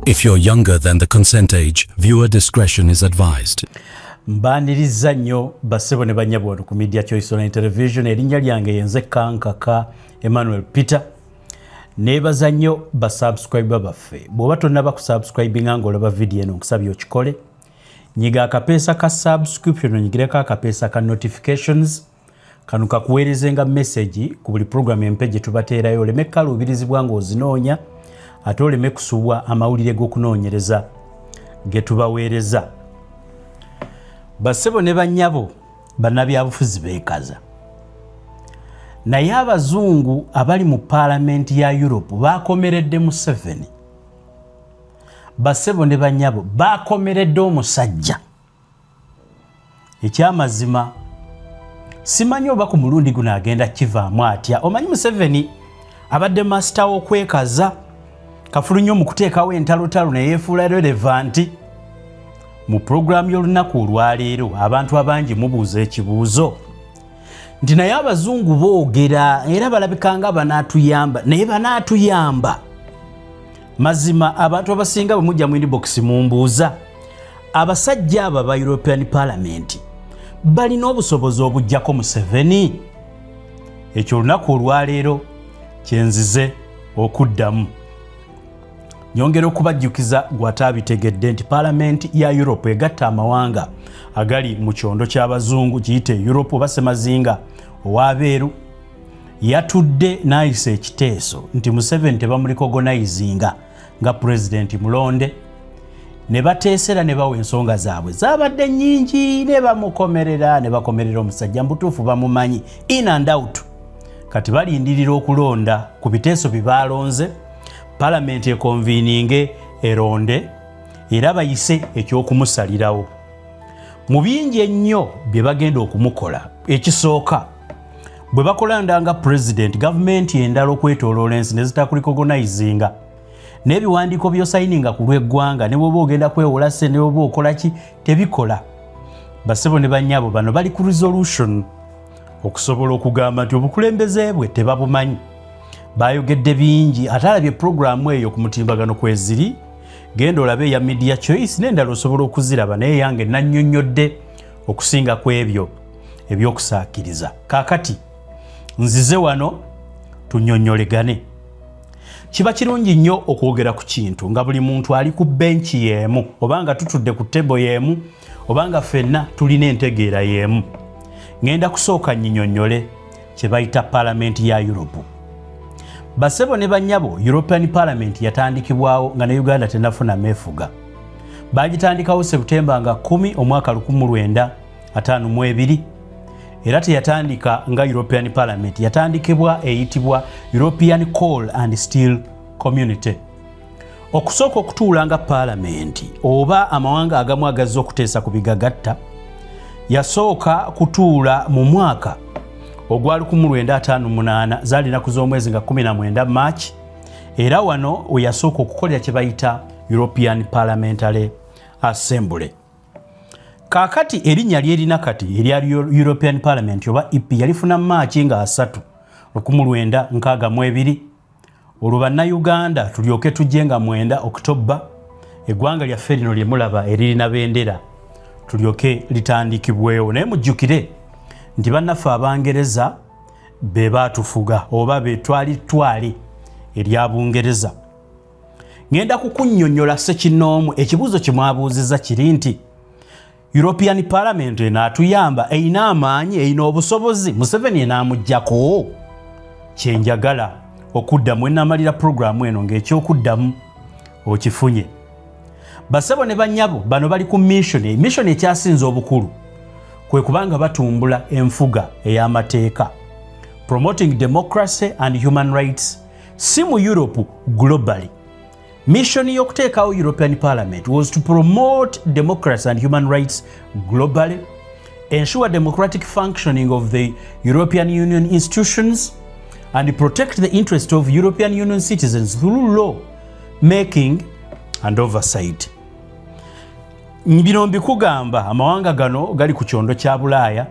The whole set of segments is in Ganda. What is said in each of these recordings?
If you're younger than the consent age, viewer discretion is advised. Mbaniriza nnyo bassebo ne banyabwa ku Media Choice Online Television. Erinnya lyange yenze Kankaka Emmanuel Peter. Nebaza nnyo basubscriber baffe. Bw'oba tonnaba kusubscribinga ng'olaba video eno nkusabye okikole. Nyiga akapeesa ka subscription, onyigireko akapeesa ka notifications. Kano kakuweerezenga message ku buli program empe gye tubateerayo, oleme kaluubirizibwa ng'ozinoonya ate oleme kusubwa amawulire g'okunoonyereza ge tubaweereza. Bassebo ne bannyabo bannabyabufuzi beekaza. Naye abazungu abali mu paalamenti ya Europe baakomeredde Museveni. Bassebo ne bannyabo baakomeredde omusajja. Ekyamazima simanyi oba ku mulundi guno agenda kivaamu atya. Omanyi Museveni abadde master w'okwekaza, kafulunyo mu kuteekawo entalotalo ne yeefuula relevant. Mu programu y'olunaku olwaleero abantu abangi mubuuza ekibuuzo nti naye abazungu boogera era balabikanga banaatuyamba, naye banaatuyamba. Mazima abantu abasinga bwe mujja mu inbox mumbuuza abasajja abo aba European Parliament balina obusobozi obujjako Museveni. Ekyo olunaku olwaleero kyenzize okuddamu. Nyongera okubajjukiza gwataabitegedde nti Parliament ya Europe egatta amawanga agali mu kyondo ky'abazungu kiyite Europe oba Ssemazinga ow'abeeru yatudde n'ayisa ekiteeso nti Museveni tebamulicognizinga nga President mulonde, ne bateesera ne bawa ensonga zaabwe zaabadde nnyingi, ne bamukomerera ne bakomerera omusajja mbutuufu bamumanyi in and out. Kati balindirira okulonda ku biteeso bye baalonze, Parliament ekonvininge eronde era bayise eky'okumusalirawo. Mu bingi ennyo bye bagenda okumukola, ekisooka bwe bakolanda nga President, gavumenti endala okwetooloola ensi ne zitakulicognizinga n'ebiwandiiko by'osayininga ku lw'eggwanga ne bw'oba ogenda kwewola sse ne bw'oba okola ki tebikola. Bassebo ne bannyabo bano bali ku resolution okusobola okugamba nti obukulembeze bwe tebabumanyi. Bayogedde bingi, ate alabye programu eyo ku mutimbagano kweziri, genda olabe ya Media Choice n'endala osobola okuziraba, naye yange nannyonnyodde okusinga ku ebyo eby'okusaakiriza. Kaakati nzize wano tunnyonnyolegane. Kiba kirungi nnyo okwogera ku kintu nga buli muntu ali ku benchi y'emu, obanga tutudde ku tebo y'emu, obanga ffenna tulina entegeera y'emu. Ngenda kusooka nnyinnyonnyole kye bayita Parliament ya Europe. Bassebo ne bannyabo, European Parliament yatandikibwawo nga ne Uganda tenafuna meefuga. Bagitandikawo Septemba nga 10 omwaka 1952. Era teyatandika nga European Parliament, yatandikibwa eyitibwa European Coal and Steel Community. Okusooka okutuula nga Parliament oba amawanga agamu agazze okuteesa ku bigagatta, yasooka kutuula mu mwaka ogwali 1958 zaali nnaku z'omwezi nga 19 March, era wano we yasooka okukolera kye bayita European Parliamentary Assembly. Kaakati erinnya lyerina kati erya European Parliament oba EP yalifuna March nga 3, 1962. Olwo bannayuganda tulyoke tujje nga 9 October eggwanga lyaffe lino lye mulaba eririna bendera tulyoke litandikibwewo. Naye mujjukire nti bannaffe Abangereza be baatufuga oba be twali erya Bungereza. Ngenda kukunnyonnyola ssekinnoomu ekibuuzo kye mwabuuzizza kiri nti European Parliament enaatuyamba, eyina amaanyi, eyina obusobozi, Museveni enaamugyako? Kyenjagala okuddamu ennamalira programu eno ng'ekyokuddamu okifunye. Bassebo ne bannyabo bano bali ku mission ekyasinze obukulu kwe kubanga batumbula enfuga ey'amateeka, promoting democracy and human rights, si mu Europe globally. Mission y'okuteekawo European Parliament was to promote democracy and human rights globally, ensure democratic functioning of the European Union institutions, and protect the interest of European Union citizens through law making and oversight. Bino mbikugamba amawanga gano gali ku kyondo kya Bulaaya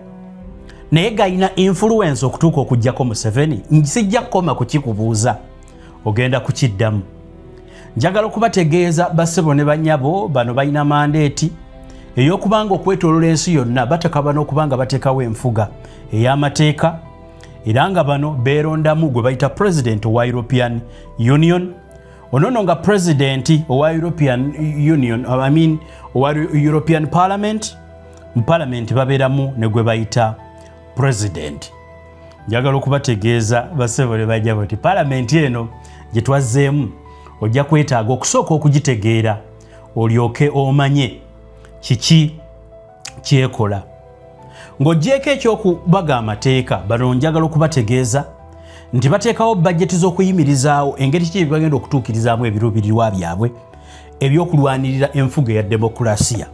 naye galina influence okutuuka okujjako Museveni. Sijja kukoma kukikubuuza, ogenda kukiddamu. njagala okubategeeza bassebo ne bannyabo bano balina mandeeti ey'okubanga okwetoolola ensi yonna batakaba n'okubanga bateekawo enfuga ey'amateeka era nga bano beerondamu gwe bayita president owa European Union onono nga president owa European Union owa European Parliament mu Parliament babeeramu ne gwe bayita president. Njagala okubategeeza bassebo ne bannyabo nti Parliament eno gye twazzeemu ojja kwetaaga okusooka okugitegeera olyoke omanye kiki kyekola ng'ogyeko ekyokubaga amateeka bano njagala okubategeeza nti bateekawo bajeti z'okuyimirizaawo engeri ki bagenda okutuukirizaamu ebiruubirirwa byabwe ebyokulwanirira enfuga ya demokulasiya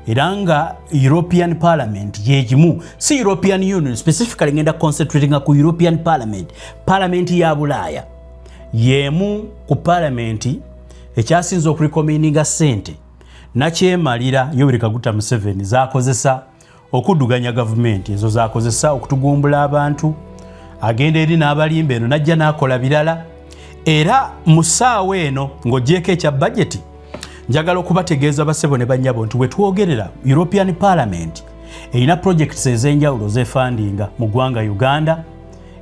era nga European Parliament yegimu si European Union specifically ngenda concentrating ku European Parliament ya Bulaaya yemu ku Parliament ekyasinza okurekomininga ssente nakyemalira Yoweri Kaguta Museveni zakozesa okudduganya gavumenti ezo zakozesa okutugumbula abantu agenda eri n'abalimba eno najja n'akola birala era mu ssaawa eno ng'ogyeko ekya budget njagala okubategeeza bassebo ne bannyabo nti wetwogerera European Parliament erina projects ez'enjawulo zefandinga mu ggwanga Uganda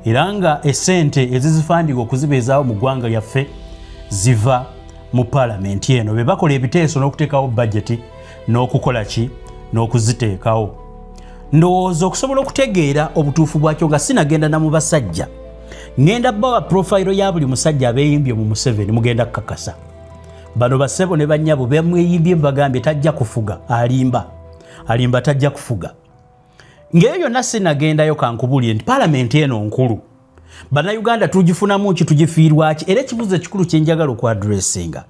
era nga essente ezizifandinga okuzibeezaawo mu ggwanga yaffe ziva mu Parliament eno be bakola ebiteeso n'okuteekawo budget n'okukola ki n'okuziteekawo ndowooza okusobola okutegeera obutuufu bwakyo nga sinagenda na mu basajja ngenda bawa profile ya buli musajja abeeyimbye mu Museveni mugenda kukakasa bano bassebo ne bannyabo bemweyimbye bagambye tajja kufuga alimba tajja kufuga ng'eyo yonna sinagendayo kankubulye nti Parliament eno nkulu bannayuganda tugifunamu ki tugifiirwa ki era ekibuzo ekikulu kye njagala okwadressinga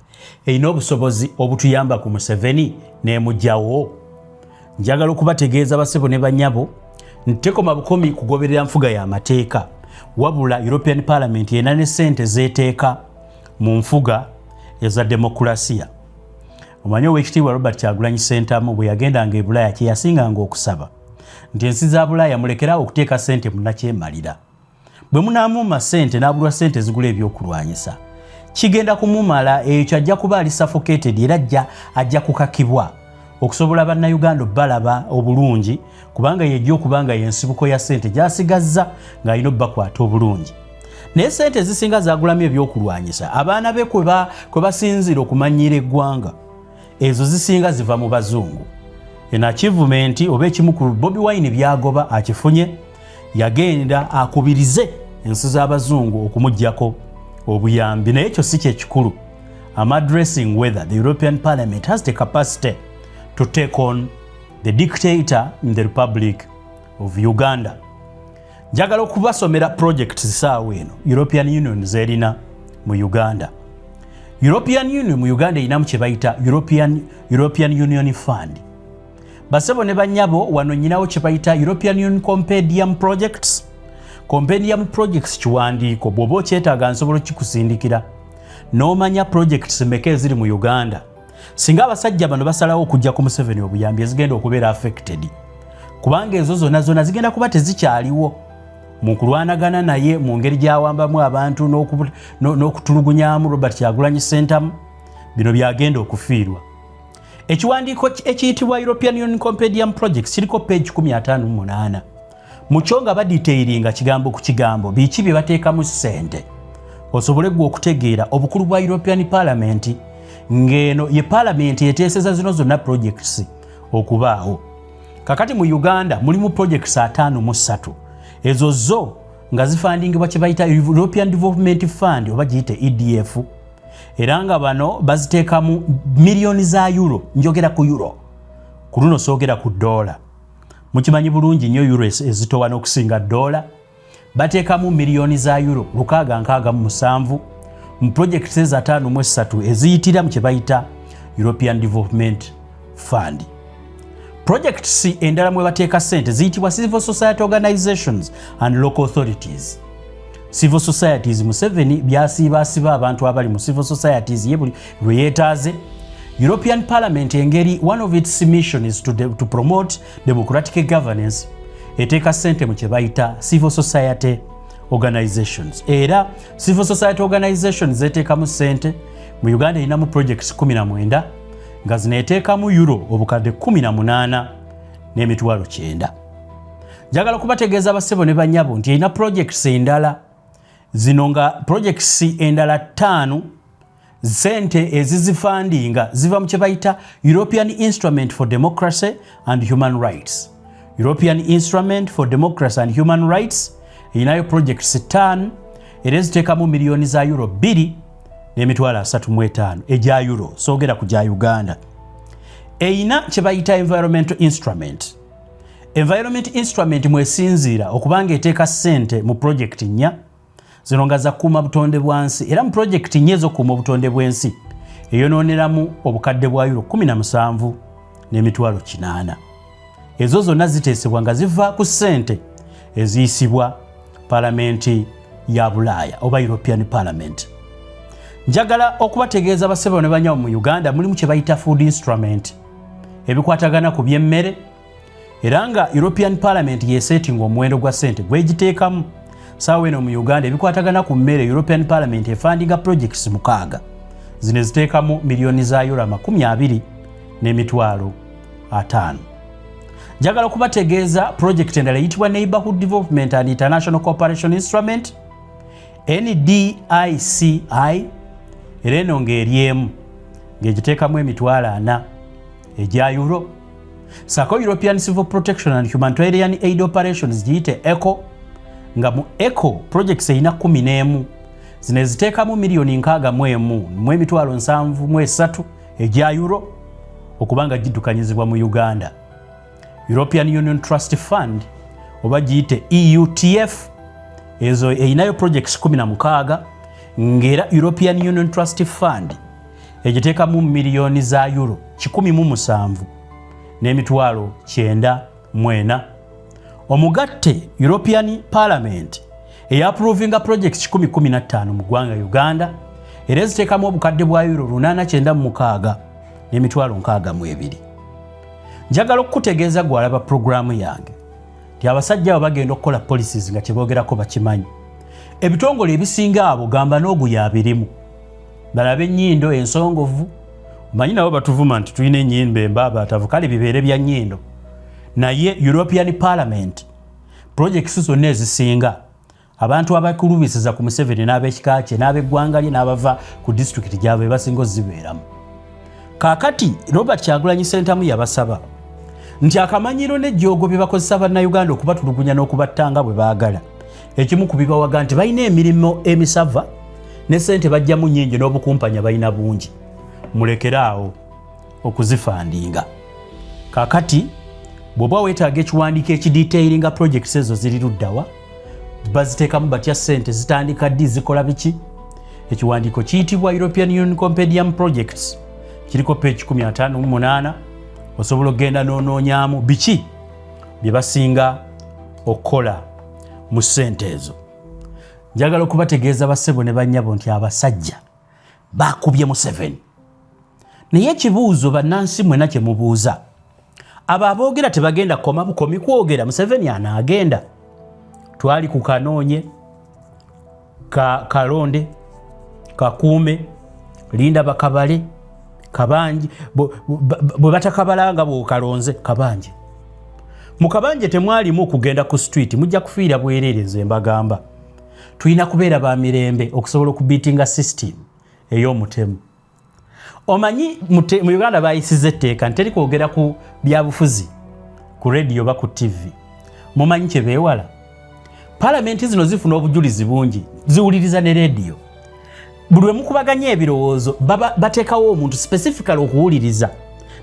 erina obusobozi obutuyamba ku Museveni n'emugjawo njagala okubategeeza bassebo ne bannyabo nti tekoma bukomi kugoberera nfuga y'amateeka wabula European Parliament yena ne ssente zeeteeka mu nfuga eza demokulasiya omanyi Oweekitiibwa Robert Kyagulanyi Ssentamu bwe yagendanga e Bulaaya kye yasinganga okusaba nti ensi za Bulaaya mulekerawo okuteeka ssente munnakyemalira bwe munaamuma ssente n'abulwa ssente zigula ebyokulwanyisa kigenda kumumala ekyo ajja kuba ali suffocated era ajja kukakibwa okusobola bannayuganda balaba obulungi kubanga yejja okubanga yensibuko ya ssente gyasigazza ng'alina obbakwata obulungi naye ssente zisinga zagulamu ebyokulwanyisa abaana be kwe basinzira okumanyira eggwanga ezo zisinga ziva mu bazungu eno achievement oba ekimu ku Bobi Wine byagoba akifunye yagenda akubirize ensi z'abazungu okumuggyako obuyambi naye ekyo si kyekikulu I'm addressing whether the European Parliament has the capacity to take on the dictator in the Republic of Uganda. Njagala okubasomera project zisaawa eno European Union zerina mu Uganda. European Union mu Uganda inamu kye bayita European Union Fund. Bassebo ne bannyabo wano nyinawo kye bayita European Union Compendium Projects. Compendium Projects kiwandiiko bw'oba okyetaaga nsobola kikusindikira n'omanya projects mmeka eziri mu Uganda. Singa abasajja bano basalawo okujja ku Museveni obuyambi ezigenda okubeera affected kubanga ezo zonna zigenda kuba tezikyaliwo mu kulwanagana naye mu ngeri gy'awambamu abantu n'okutulugunyamu Robert Kyagulanyi Ssentamu bino byagenda okufiirwa. Ekiwandiiko ekiyitibwa European Union Compendium Projects kiriko page 58 mu kyo nga badetailinga kigambo ku kigambo biki bye bateekamu ssente osobole gwe okutegeera obukulu bwa European Parliament ngeno ye Parliament yeteeseza zino zonna projects okubaawo. Kakati mu Uganda mulimu projects 53 ezo zo nga zifandingibwa kye bayita European Development Fund oba giyite EDF era nga bano baziteekamu miliyoni za euro njogera ku euro ku luno soogera ku dola mukimanyi bulungi nnyo euro ezitowa n'okusinga dola bateekamu miliyoni za euro 667 mu projects eza 53 eziyitira mu kye bayita European Development Fund. Projects endala mwe bateeka ssente ziyitibwa civil society organizations and local authorities. Civil societies Museveni byasiibaasiba abantu abali mu civil societies ye buli lwe yeetaaze. European Parliament engeri one of its mission is to promote democratic governance eteeka ssente mu kye bayita civil society organizations. Era civil society organizations zeteekamu ssente mu Uganda inamu projects 19 nga zineteekamu euro obukadde 18 n'emitwalo 9. Njagala kubategeeza bassebo ne banyabo nti ina projects endala zino nga projects endala 5 sente ezizifundinga ziva mu kye bayita European Instrument for Democracy and Human Rights. European Instrument for Democracy and Human Rights inayo projects 5 era eziteekamu miliyoni za euro 2 n'emitwalo 35 egya euro soogera ku gya Uganda. Eina kye bayita Environmental Instrument. Environment Instrument mwesinziira okubanga eteeka ssente mu project 4 zino nga za kuuma butonde bwansi era mu project 4 ez'okuuma obutonde bw'ensi eyonooneramu obukadde bwa euro 17 n'emitwalo 8. Ezo zonna ziteesebwa nga ziva ku ssente eziyisibwa Palamenti ya Bulaaya oba European Parliament. Njagala okubategeeza bassebo ne banyawo mu Uganda mulimu kye bayita Food Instrument ebikwatagana ku by'emmere era nga European Parliament yesetinga omuwendo gwa ssente gwegiteekamu. Saawa eno mu Uganda ebikwatagana ku mmere European Parliament efundinga projects 6 zino ziteekamu miliyoni za euro 20 n'emitwalo 5. Njagala okubategeeza project endala eyitibwa Neighborhood Development and International Cooperation Instrument NDICI era eno ng'eryemu ng'egiteekamu emitwalo 4 egya euro. Sako European Civil Protection and Humanitarian Aid Operations giyite ECHO nga mu ECHO projects eyina 11 zino ziteekamu miliyoni 61 mu emitwalo 73 egya euro okubanga giddukanyizibwa mu Uganda. European Union Trust Fund oba giyite EUTF ezo eyinayo projects 16 ngera European Union Trust Fund egiteekamu miliyoni za euro 107 n'emitwalo 94. Omugatte European Parliament eyaprovinga projects 15 mu ggwanga Uganda era ziteekamu obukadde bwa euro 896 n'emitwalo 62. Njagala okutegeeza gwalaba programu yange nti abasajja abo bagenda okukola policies nga kyeboogerako bakimanyi. Ebitongole ebisinga abo gamba n'oguya birimu balabe ennyindo ensongovu omanyi nabo batuvuma nti tulina ennyimba embaabatavu kale bibeere bya nnyindo naye European Parliament projects zonna ezisinga abantu abakulubisiza ku Museveni n'ab'ekika kye n'ab'eggwanga lye n'abava ku district gyabwe basinga ozibeeramu. Kaakati Robert Kyagulanyi Ssentamu yabasaba nti akamanyiro n'ejjoogo bye bakozesa bannayuganda okubatulugunya n'okubattanga bwe baagala ekimu ku bibawaga nti balina emirimu emisava ne ssente bajjamu nnyingi n'obukumpanya balina bungi mulekeraawo okuzifandinga. Kaakati bw'oba weetaaga ekiwandiiko ekidetailinga projects ezo ziri luddawa baziteekamu batya ssente zitandika ddi zikola biki. Ekiwandiiko kiyitibwa European Union Compendium Projects kiriko page 58 osobola okgenda n'onoonyaamu biki bye basinga okukola mu ssente ezo. Njagala okubategeeza bassebo ne bannyabo nti abasajja bakubye Museveni naye ekibuuzo bannansi mwena kye mubuuza abo aboogera tebagenda koma bukomi kwogera Museveni anaagenda. Twali ku Kanoonye Kalonde Kakuume Linda Bakabale Kabanje bwe batakabalanga bw'okalonze Kabanje. Mu Kabanje temwalimu kugenda ku street mujja kufiira bwereereze mbagamba. Tulina kubeera ba mirembe okusobola okubiitinga system ey'omutemu. Omanyi mu Uganda bayisize etteeka nteri kwogera ku byabufuzi ku radio ba ku TV. Mumanyi kye beewala? Parliament zino zifuna obujulizi bungi ziwuliriza ne radio. Buli lwe mukubaganya ebirowoozo bateekawo omuntu specifically okuwuliriza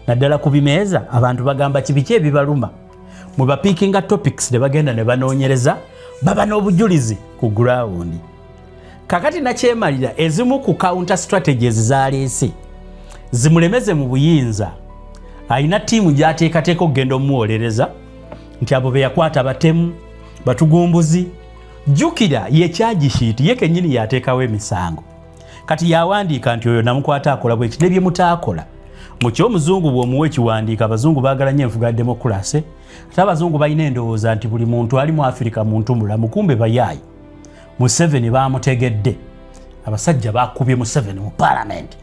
naddala ku bimeeza abantu bagamba kibiki ebibaluma mwe bapiikinga topics ne bagenda ne banoonyereza baba n'obujulizi ku ground. Kakati nakyemalira ezimu ku counter strategies zaleese zimulemeze mu buyinza ayina ttiimu gy'ateekateeka okugenda omuwolereza nti abo be yakwata batemu batugumbuzi jjukira ye kyagishiiti ye kennyini yateekawo emisango kati yawandiika nti oyo namukwata akola bwekiti ne bye mutaakola mu ky'omuzungu bw'omuwa ekiwandiika abazungu baagala nnyo enfuga ya demokulasi ate abazungu balina endowooza nti buli muntu ali mu Afirika muntu mulamu kumbe bayaayi. Museveni baamutegedde abasajja baakubye Museveni mu Parliament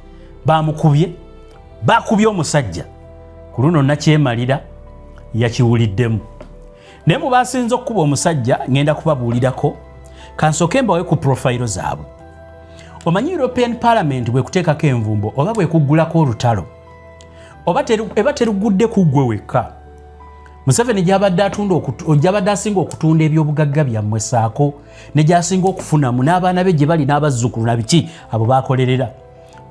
bakubye omusajja ku luno nakyemalira yakiwuliddemu naye mu basinze okukuba omusajja ngenda kubabuulirako kansooke mbawe ku profayiro zaabwe. Omanyi European Parliament bwe kuteekako envumbo oba bwe kuggulako olutalo eba terugudde ku ggwe wekka. Museveni gy'abadde asinga okutunda ebyobugagga byammwe saako ne gy'asinga okufunamu n'abaana be gye bali n'abazzukulu na biki abo bakolerera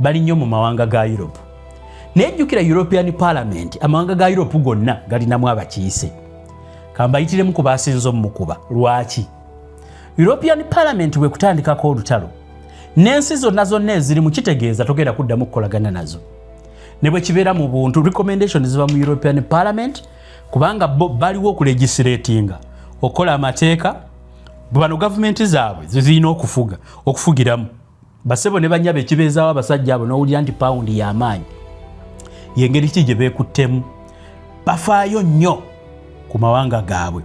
bali nnyo mu mawanga ga Europe. Naye jjukira European Parliament amawanga ga Europe gonna galinamu abakiise. Kambayitiremu ku basinze omukuba. Lwaki? European Parliament bwe kutandikako olutalo n'ensi zonna eziri mu kitegeeza togenda kuddamu kukolagana nazo. Ne bwe kibeera mu buntu recommendation ziva mu European Parliament kubanga baliwo okulegislatinga okola amateeka bano gavumenti zaabwe zirina okufugiramu. Basebo ne banyaba ekibeezaawo abasajja abo n'owulira nti pawundi y'amaanyi yengeri ki gye beekuttemu bafaayo nnyo ku mawanga gaabwe.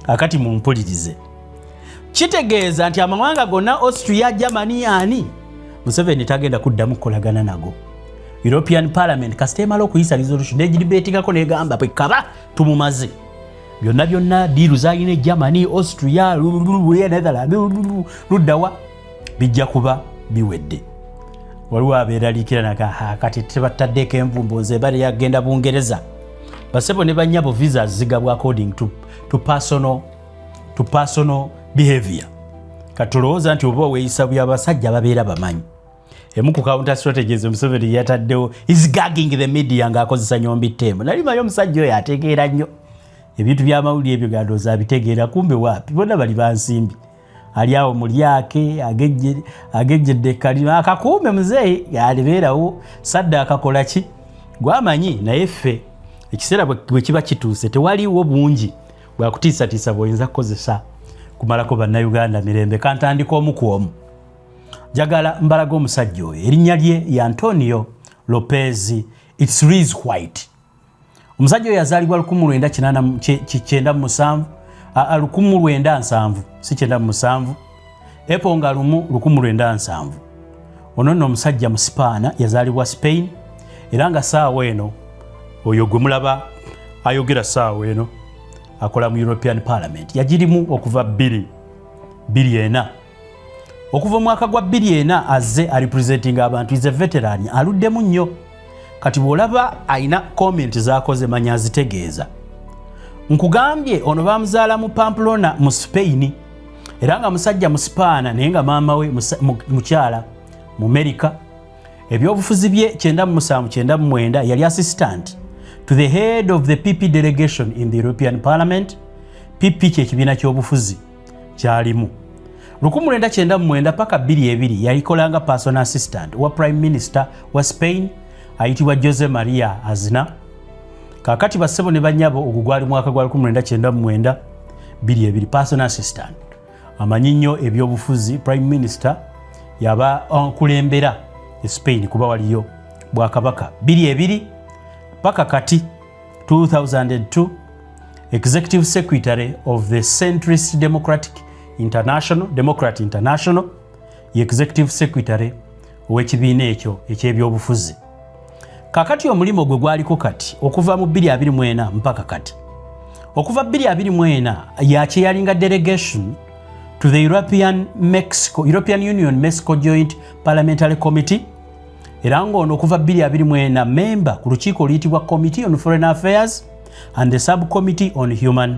Akati mumpulirize kitegeeza nti amawanga gonna Austria, Germany ani Museveni tagenda kuddamu kukolagana nago. European Parliament kasita emala okuyisa resolution negiribeetingako negamba bwe kaba tumumaze byonna diiru zalina Germany, Austria, Netherlands luddawa bijja kuba biwedde. Waliwo abeeraliikira naga kati tebataddeeko envumbo nze bali yagenda Bungereza. Basebo ne banyabo visas zigabwa according to personal behavior. Katulowooza nti oba weeyisa by'abasajja babeera bamanyi. Emu ku counter strategies Museveni yataddewo is gagging the media ng'akozesa nyombi ttemu. Nalimayo omusajja oyo ategeera nnyo ebintu by'amawulire ebyo gandooza abitegeera kumbe waapi bonna bali bansimbi. Ali awo mulyake agejjedde kalima akakuume muzeeyi yalibeerawo sadda akakola ki gwamanyi naye ffe ekiseera bwe kiba kituuse tewaliwo bungi bwakutiisatiisa bw'oyinza kukozesa kumalako bannayuganda mirembe. Kantandika omu ku omu jagala mbalaga omusajja oyo erinnya lye ye Antonio Lopez It's Rees White. Omusajja oyo yazaalibwa 1997 si 97 April nga 1997. Ono nno omusajja mu Sipaana yazaalibwa Spain era nga saawa eno oyo gwe mulaba ayogera saawa eno akola mu European Parliament yagirimu okuva 2004 okuva mwaka gwa 2004 azze representing abantu is a veteran aluddemu nnyo. Kati bwolaba ayina comment z'akoze manya azitegeeza. Nkugambye ono bamuzaala mu Pamplona mu Spain era nga musajja mu Sipaana naye nga maama we mukyala mu America. Ebyobufuzi bye 1979 yali assistant to the head of the PP delegation in the European Parliament. PP kyekibiina ky'obufuzi kyalimu 1999 paka 2002 yalikolanga personal assistant wa Prime Minister wa Spain ayitibwa Jose Maria Aznar. Kakati basebo ne banyabo ogugwali mwaka gwa 1999 2002 personal assistant amanyi nnyo ebyobufuzi Prime Minister yaba kulembera Spain kuba waliyo bwakabaka 2002 paka kati 2002 Executive Secretary of the Centrist Democrat International ye Executive Secretary ow'ekibiina ekyo eky'ebyobufuzi. Kakati omulimo gwe gwaliko kati okuva mu 2024 mpaka kati okuva 2024 yakyeyalinga delegation to the European Union Mexico Joint Parliamentary Committee era ng'ono okuva 2024 member ku lukiiko oluyitibwa Committee on Foreign Affairs and the Subcommittee on Human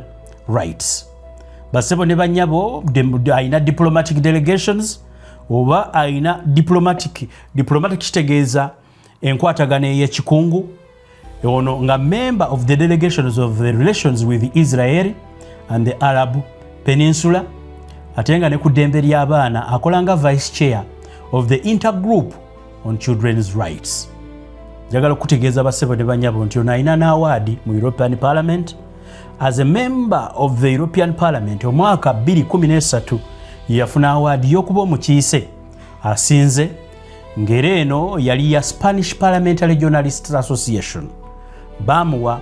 Rights. Basebo ne banyabo ayina diplomatic delegations oba ayina diplomatic kitegeeza enkwatagana ey'ekikungu ono nga member of the delegations of the relations with Israel and the Arab Peninsula ate nga ne ku ddembe ly'abaana akolanga vice chair of the intergroup on children's rights. Njagala okutegeeza basebo ne banyabo nti ono ayina n'awaadi mu European Parliament as a member of the European Parliament omwaka 2013 yafuna awaadi y'okuba omukiise asinze ngera eno yali ya Spanish Parliamentary Journalists Association bamuwa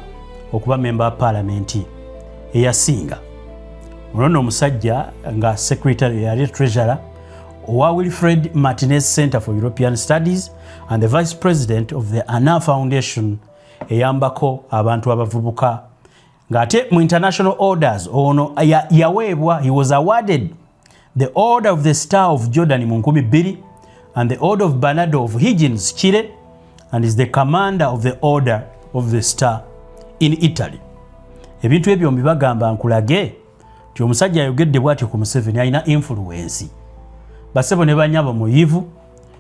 okuba member wa Parliament eyasinga. Ono omusajja nga secretary yali treasurer owa Wilfred Martinez Center for European Studies and the Vice President of the Anna Foundation eyambako abantu abavubuka. Ngate mu international orders ono yaweebwa, he was awarded the Order of the Star of Jordan mu 2000 and the Order of Bernardo of Higgins Chile, and is the commander of the Order of the Star in Italy. Ebintu ebyo mbibagamba nkulage nti omusajja ayogedde bw'atyo ku Museveni alina influence. Basebo ne banyabo muyivu,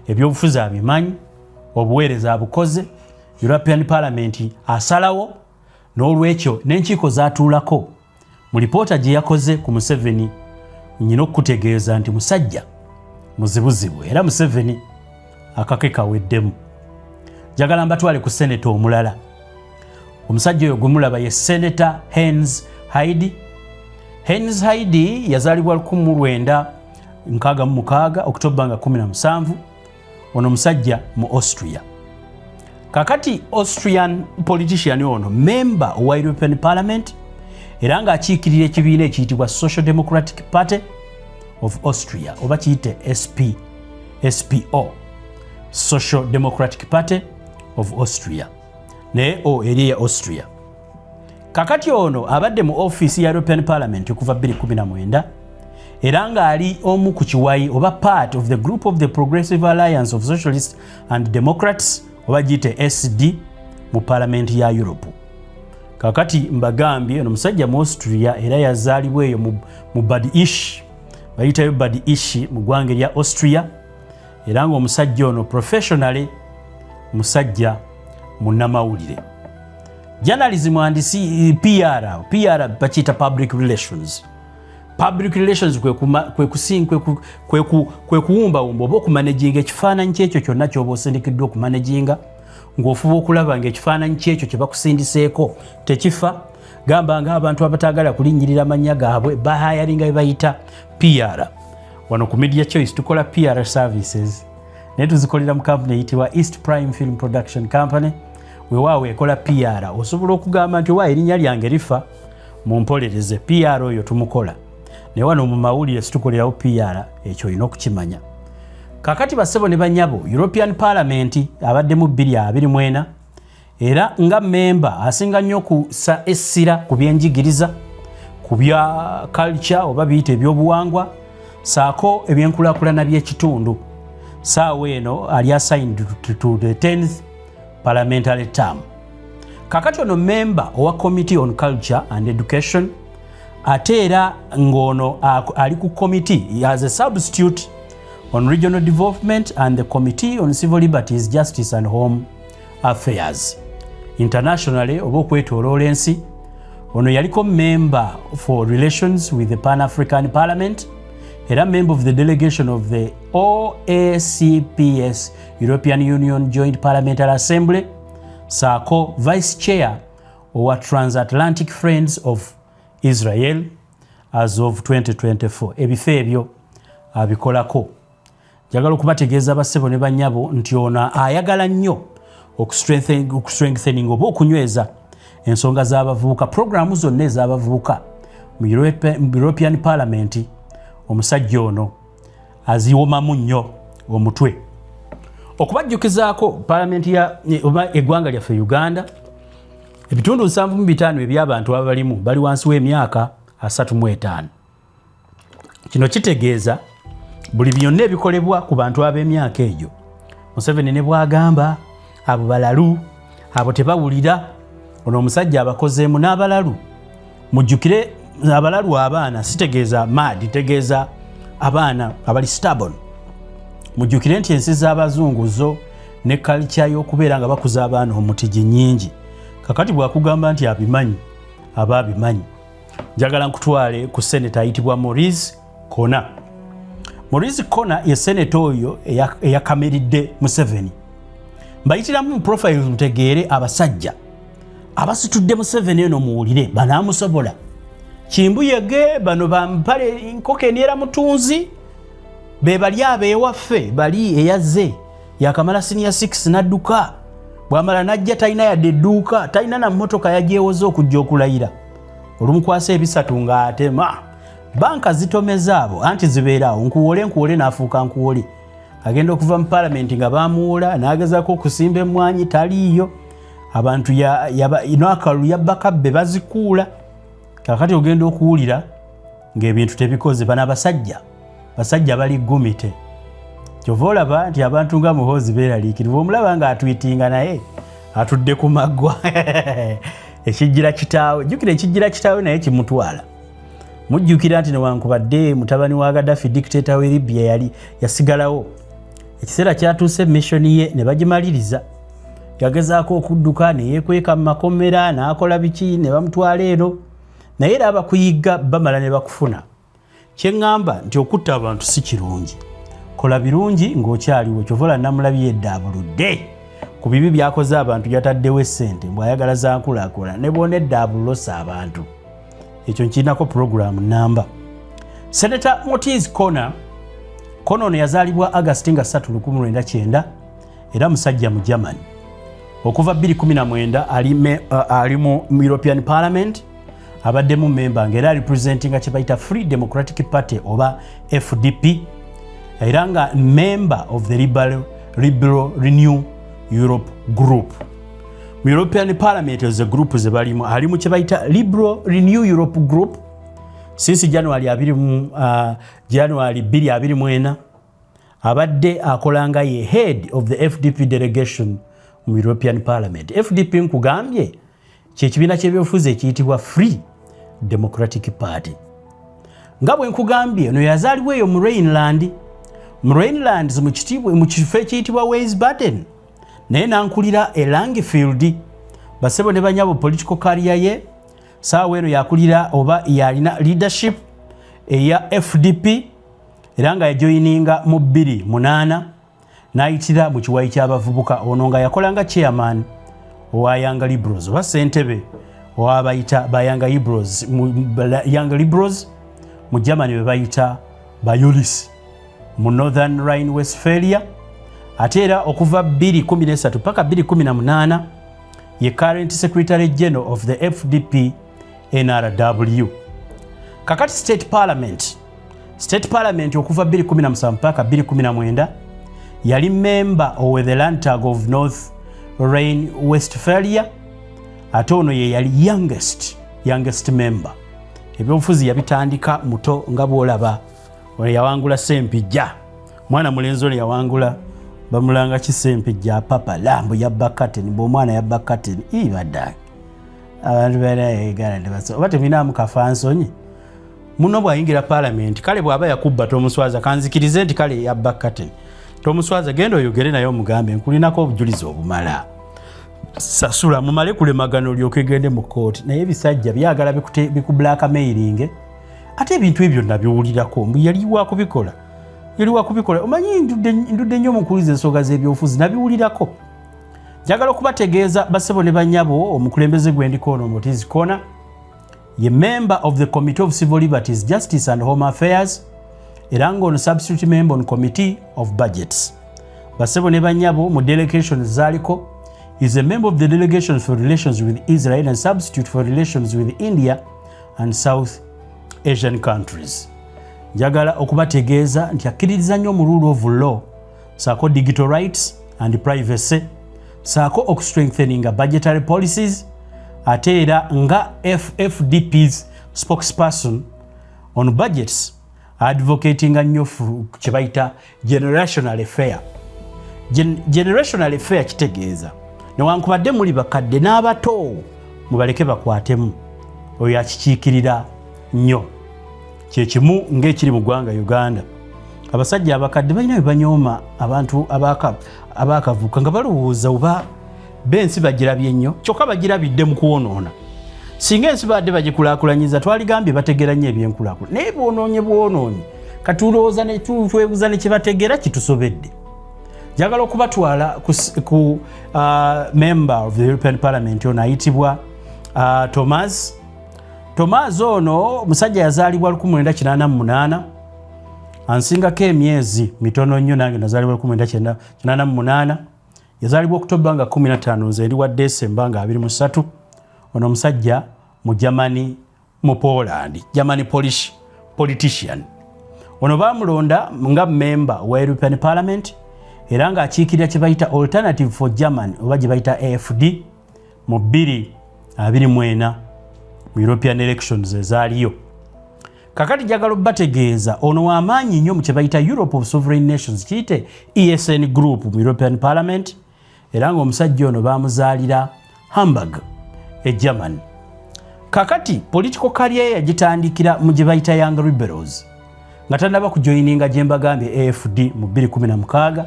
ebyobufuzi abimanyi, obuweereza abukoze, European Parliament asalawo, n'olwekyo n'enkiiko zaatuulako mu lipoota gye yakoze ku Museveni nyina okutegeeza nti musajja muzibuzibu era Museveni akake kaweddemu. Njagala mbatwale ku seneta omulala. Omusajja oyo gumulaba ye Senator Heinz Heidi. Heinz Heidi yazaalibwa 1966 Oktoba 17. Ono musajja mu Austria. Kakati Austrian politician ono member wa European Parliament era nga akiikirira ekibiina ekiyitibwa Social Democratic Party of Austria oba kiyite SPO, Social Democratic Party of Austria, ne o eri ya Austria. Kakati ono abadde mu office ya European Parliament kuva 2019 era nga ali omu ku kiwayi oba part of the group of the Progressive Alliance of Socialists and Democrats oba giyite SD mu Parliament ya Europe. Kakati mbagambye ono musajja mu Austria era yazaalibwa eyo mu Bad Isch, bayitayo Bad Isch mu ggwanga lya Austria, era nga omusajja ono professionally musajja munnamawulire. Journalism and PR bakiyita public relations. Public relations kwe kuwumba-wumba oba okumanaginga ekifaananyi kyekyo kyonna ky'oba osindikiddwa okumanaginga ng'ofuba okulaba ng'ekifaananyi kyekyo kye bakusindiseeko tekifa. Gamba ng'abantu abataagala kulinnyirira amannya gaabwe bahayalinga bye bayita PR. Wano ku Media Choice tukola PR services naye tuzikolera mu company eyitibwa East Prime Film Production Company. Weewaawo ekola PR. Osobola okugamba nti owa erinnya lyange lifa mumpolereze, PR oyo tumukola. Ne wano mu mawulire situkolerawo PR, ekyo olina okukimanya. Kakati basebo ne banyabo European Parliament abaddemu 2024 era nga member asinga nnyo kusa essira ku byenjigiriza, ku bya culture oba biyite ebyobuwangwa, saako ebyenkulaakulana by'ekitundu. Saawa eno ali assigned to the 10th parliamentary term. Kakati ono member owa Committee on Culture and Education ate era ngono ali ku committee as a substitute on Regional Development and the Committee on Civil Liberties, Justice and Home Affairs. Internationally oba okwetoloola ensi ono yaliko member for relations with the Pan-African Parliament era member of the delegation of the OACPS European Union Joint Parliamentary Assembly, saako vice chair owa Transatlantic Friends of Israel as of 2024. Ebifo ebyo abikolako. Njagala okubategeeza basebo ne banyabo nti ono ayagala nnyo okustrengthening oba okunyweza ensonga z'abavubuka, programu zonna ez'abavubuka mu European Parliament. Omusajja ono aziwomamu nnyo omutwe. Okubajjukizaako Parliament ya eggwanga lyaffe Uganda, ebitundu 75 eby'abantu abalimu bali wansi w'emyaka 35. Kino kitegeeza buli byonna ebikolebwa ku bantu ab'emyaka egyo. Museveni ne bw'agamba abo balalu, abo tebawulira. Ono omusajja abakozeemu n'abalalu. Mujjukire abalalu abaana sitegeeza mad, tegeeza abaana abali stubborn. Mujjukire nti ensi z'abazungu zo ne culture y'okubeera nga bakuza abaana omutigi nnyingi. Kakati bwakugamba nti abimanyi, aba abimanyi. Njagala nkutwale ku seneta ayitibwa Maurice Kona. Maurice Kona ye seneta oyo eyakameridde Museveni. Mbayitiramu mu profile mutegeere abasajja abasitudde Museveni eno muwulire banaamusobola. Kimbuyege bano bampale nkoke niera mutunzi be bali abeewaffe bali eyazze yakamala senior 6 nadduka bwamala najja talina yadde edduuka talina na mmotoka yagyewoza okujja okulayira olumukwasa ebisatu ng'atema banka zitomeza abo anti zibeerawo nkuwole n'afuuka nkuwole agenda okuva mu parliament nga bamuwola n'agezaako okusimba emmwanyi taliiyo abantu akalulu yabbakabbe bazikuula kakati ogenda okuwulira ng'ebintu tebikoze bano basajja bali gumite kyova olaba nti abantu nga Muhoozi beeraliikirivu omulaba ng'atwitinga naye atudde ku maggwa ekijjira kitaawe jjukira ekijjira kitaawe naye kimutwala mujjukira nti newankubadde mutabani wa Gaddafi dictator w'e Libya yali yasigalawo ekiseera kyatuuse mission ye ne bagimaliriza yagezaako okudduka ne yeekweka mu makomera n'akola biki ne bamutwala eno naye era abakuyigga bamala ne bakufuna kyeŋŋamba nti okutta abantu si kirungi kola birungi ng'okyaliwo kyovola namulabye eddaabuludde ku bibi byakoze abantu yataddewo essente bw'ayagala zankulaakulana ne boona eddaabulosa abantu ekyo nkirinako puroguramu namba Senator Motiz Kona ono yazaalibwa August 3, 1990 era musajja mu Germany okuva 2019 ali mu European Parliament abaddemu memba ng'era representinga kye bayita Free Democratic Party oba FDP era nga member of the Liberal Renew Europe Group. Mu European Parliament ezo group ze balimu ali mu kye bayita Liberal Renew Europe Group since January 2024 abadde akolanga ye head of the FDP delegation mu European Parliament. FDP nkugambye kye kibiina ky'ebyobufuzi ekiyitibwa Free Democratic Party. Nga bwe nkugambye no yazaalibwa eyo mu Rhineland mu kifo ekiyitibwa Wiesbaden naye nankulira e Langfield basebo ne banyabo political career ye saawa eno yakulira oba yalina leadership eya FDP era nga yajoyininga mu 2008 n'ayitira mu kiwayi ky'abavubuka ono nga yakolanga chairman owa Young Liberals oba ssentebe owa bayita ba Young Liberals mu Germany be bayita Bayolis mu Northern Rhine-Westphalia ate era okuva 2013 paka 2018 ye current Secretary General of the FDP NRW. Kakati State Parliament okuva 2017 paka 2019 yali member of the Landtag of North Rhine-Westphalia ate ono ye yali youngest member. Ebyobufuzi yabitandika muto nga bwolaba yawangula Sempijja mwana mulenzi oli yawangula bamulanga Kisempijja papa lambo yabba curtain bw'omwana yabba curtain ibadda abantu banaegala nebaso oba teminaamu kafansonyi muno bwayingira parliament kale bw'aba yakubba tomuswaza kanzikirize nti kale yabba curtain tomuswaza genda oyogere naye omugambe nkulinako obujulizi obumala sasula mumale kulemagano lyokegende mu kooti naye ebisajja byagala biku blackmailing ate ebintu ebyo nabiwulirako mbu yali wakubikola omanyi ndudde nnyo mukuliza ensonga z'ebyobufuzi nabiwulirako njagala okubategeeza basebo ne banyabo omukulembeze gw'endiko ono Motiz Kona ye member of the Committee of Civil Liberties, Justice and Home Affairs era ng'ono substitute member on Committee of Budgets. Basebo ne banyabo mu delegation zaaliko is a member of the delegation for relations with Israel and substitute for relations with India and South Asian countries. Njagala okubategeeza nti akkiririza nnyo mu rule of law saako digital rights and privacy saako okustrengtheninga budgetary policies ate era nga FDP's spokesperson on budgets advocatinga nnyo kye bayita generational affair. Generational affair kitegeeza newankubadde muli bakadde n'abato mubaleke bakwatemu oyo akikiikirira nnyo kyekimu ng'ekiri mu ggwanga Uganda. Abasajja abakadde balina bye banyooma abantu abakavuka nga balowooza oba b'ensi bagirabye nnyo kyokka bagirabidde mu kuwonoona. Singa ensi badde bagikulaakulanyiza twaligambye bategera nnyo ebyenkulaakulana naye bwonoonye katulowooza ne twebuuza ne kye bategera kitusobedde. Njagala okubatwala ku member of the European Parliament ono ayitibwa Thomas ono musajja yazaalibwa 1988 ansingako emyezi mitono nnyo nange nazaalibwa 1988 yazaalibwa Oktoba nga 15 nze ndi wa December nga 23 ono musajja mu Germany mu Poland Germany Polish politician. Ono bamulonda nga member wa European Parliament era nga akiikirira kye bayita Alternative for Germany oba gye bayita AFD mu 2024 mu European elections ezaaliyo. Kakati njagala bategeeza ono w'amaanyi nnyo mu kye bayita Europe of Sovereign Nations kiyite ESN Group mu European Parliament era ng'omusajja ono baamuzaalira Hamburg e Germany. Kakati political career yagitandikira mu gye bayita Young Liberals nga tannaba kujoyininga gye mbagambye AFD mu 2016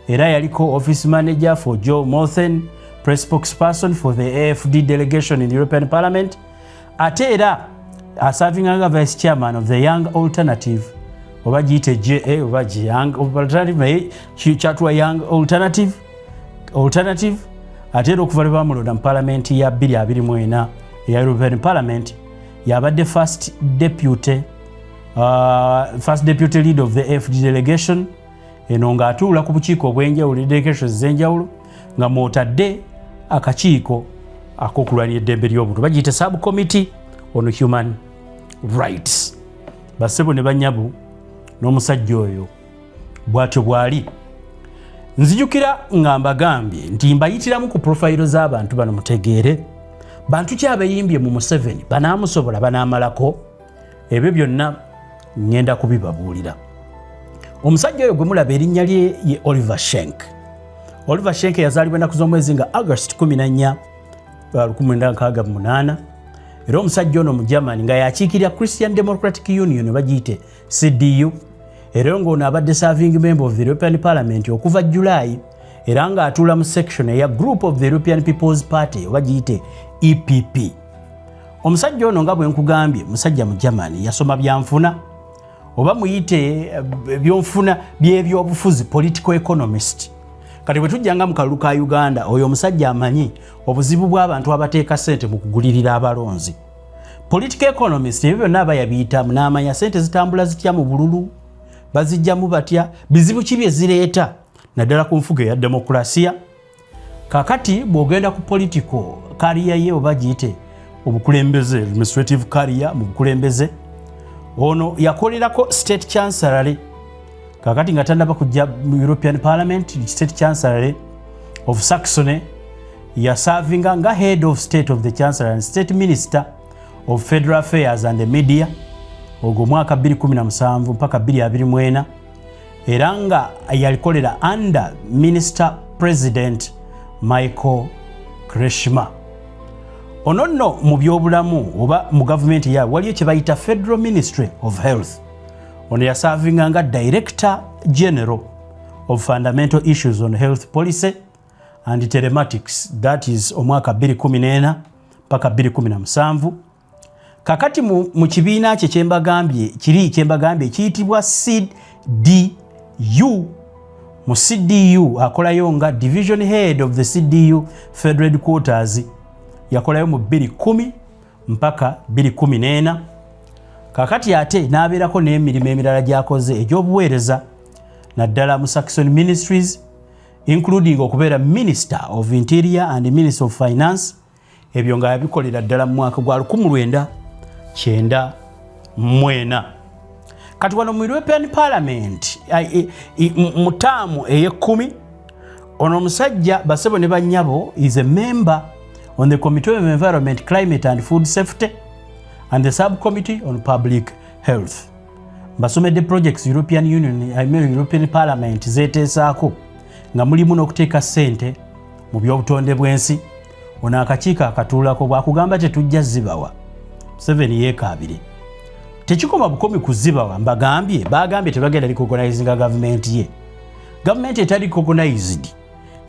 era yaliko office manager for Joe Mothen, press spokesperson for the AFD delegation in the European Parliament, ate era serving as vice chairman of the Young Alternative oba giyite JA oba Young Alternative kyatwa Young Alternative ate era okuva lwe bamulonda mu Parliament ya 2024 ya European Parliament yabadde first deputy leader of the AFD delegation eno ng'atuula ku bukiiko obw'enjawulo delegations z'enjawulo nga mwotadde akakiiko ak'okulwanira eddembe ly'obuntu bagiyita subcommittee on human rights. Basebo ne banyabu n'omusajja oyo bw'atyo bw'ali. Nzijukira nga mbagambye nti mbayitiramu ku profile z'abantu bano mutegeere bantu ki abayimbye mu Museveni banaamusobola banaamalako ebyo byonna ngenda kubibabuulira. Omusajja oyo gwe mulaba erinnya lye ye Oliver Schenk. Oliver Schenk yazaalibwa ennaku z'omwezi nga August 14 1968 era omusajja ono mu Germany nga yakiikirira Christian Democratic Union bagiyite CDU era ng'ono abadde serving member of the European Parliament okuva July era ng'atuula mu section eya Group of the European People's Party oba giyite EPP. Omusajja ono nga bwe nkugambye musajja mu Germany yasoma byanfuna oba muyite byonfuna by'ebyobufuzi political economist. Kati bwe tujjanga mu kalulu ka Uganda oyo omusajja amanyi obuzibu bw'abantu abateeka ssente mu kugulirira abalonzi. Political economist ebyo byonna aba yabiyitamu n'amanya ssente zitambula zitya mu bululu bazijjamu batya bizibu ki bye zireeta naddala ku nfuga eya demokrasiya. Kakati bw'ogenda ku political career ye oba giyite obukulembeze administrative career mu bukulembeze ono yakolerako state chancellor kakati nga tannaba kujja mu European Parliament state chancellor of Saxony ya servinga nga head of state of the chancellor and state minister of federal affairs and the media ogwo mwaka 2017 mpaka 2024 era nga yalikolera under minister president Michael Kretschmer. Ono nno mu byobulamu oba mu government ya waliyo kye bayita Federal Ministry of Health. Ono yaservinga nga Director General of Fundamental Issues on Health Policy and Telematics, that is omwaka 2014 mpaka 2017. Kakati mu kibiina kye kyembagambye kiyitibwa CDU. Mu CDU akolayo nga Division Head of the CDU Federal Headquarters yakolayo mu 2010 mpaka 2014. Kakati ate n'abeerako n'emirimu emirala gy'akoze egy'obuweereza naddala mu Saxon Ministries including okubeera Minister of Interior and Minister of Finance ebyo nga yabikolera ddala mu mwaka gwa 1994. Kati wano mu European Parliament mu taamu ey'ekkumi ono omusajja basebo ne bannyabo is a member on the Committee on Environment, Climate and Food Safety and the Subcommittee on Public Health. Basomedde projects European Union, European Parliament zeeteesaako nga mulimu n'okuteeka ssente mu by'obutonde bw'ensi. Ono akakiiko akatuulako bwakugamba tetujja zibawa 7 yeekaabire. Tekikoma bukomi kuzibawa bagambye tebagenda recognizinga government ye. Government etali recognized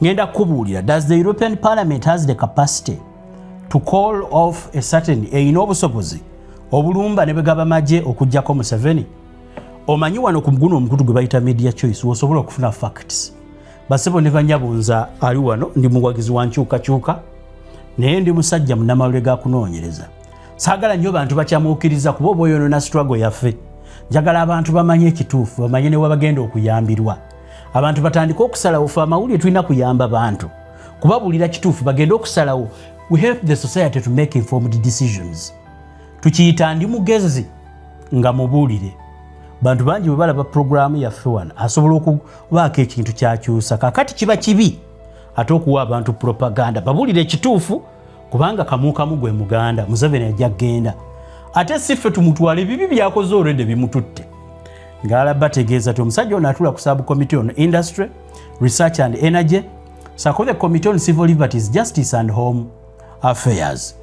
ngenda kubuulira, does the European Parliament has the capacity to call off a certain eyina obusobozi obulumba ne begaba majje okujjako Museveni? Omanyi wano ku muguno omukutu gwe bayita media choice wosobola okufuna facts. Basebo ne banyabunza ali wano ndi muwagizi wa nkyukakyuka naye ndi musajja munnamawulire ga kunoonyereza. Saagala nnyo bantu bakyamuukiriza kuba oba oyo na struggle yaffe. Njagala abantu bamanye ekituufu bamanye ne wabagenda okuyambirwa. Abantu batandika okusalawo fe amawulire tulina kuyamba bantu kubabuulira kituufu bagenda okusalawo. We help the society to make informed decisions. Tukiyita ndi mugezi nga mubuulire bantu bangi bwe balaba puroguraamu yaffe wano asobola okubaako ekintu kyakyusa kakati kiba kibi ate okuwa abantu propaganda babuulire ekituufu kubanga kamuukamu gwe muganda Museveni ajja kgenda ate si ffe tumutwala ebibi byakoze olwedde bimututte ng'alaba ategeeza ti omusajja ono atula ku sub committee on industry research and energy sako the committee on civil liberties justice and home affairs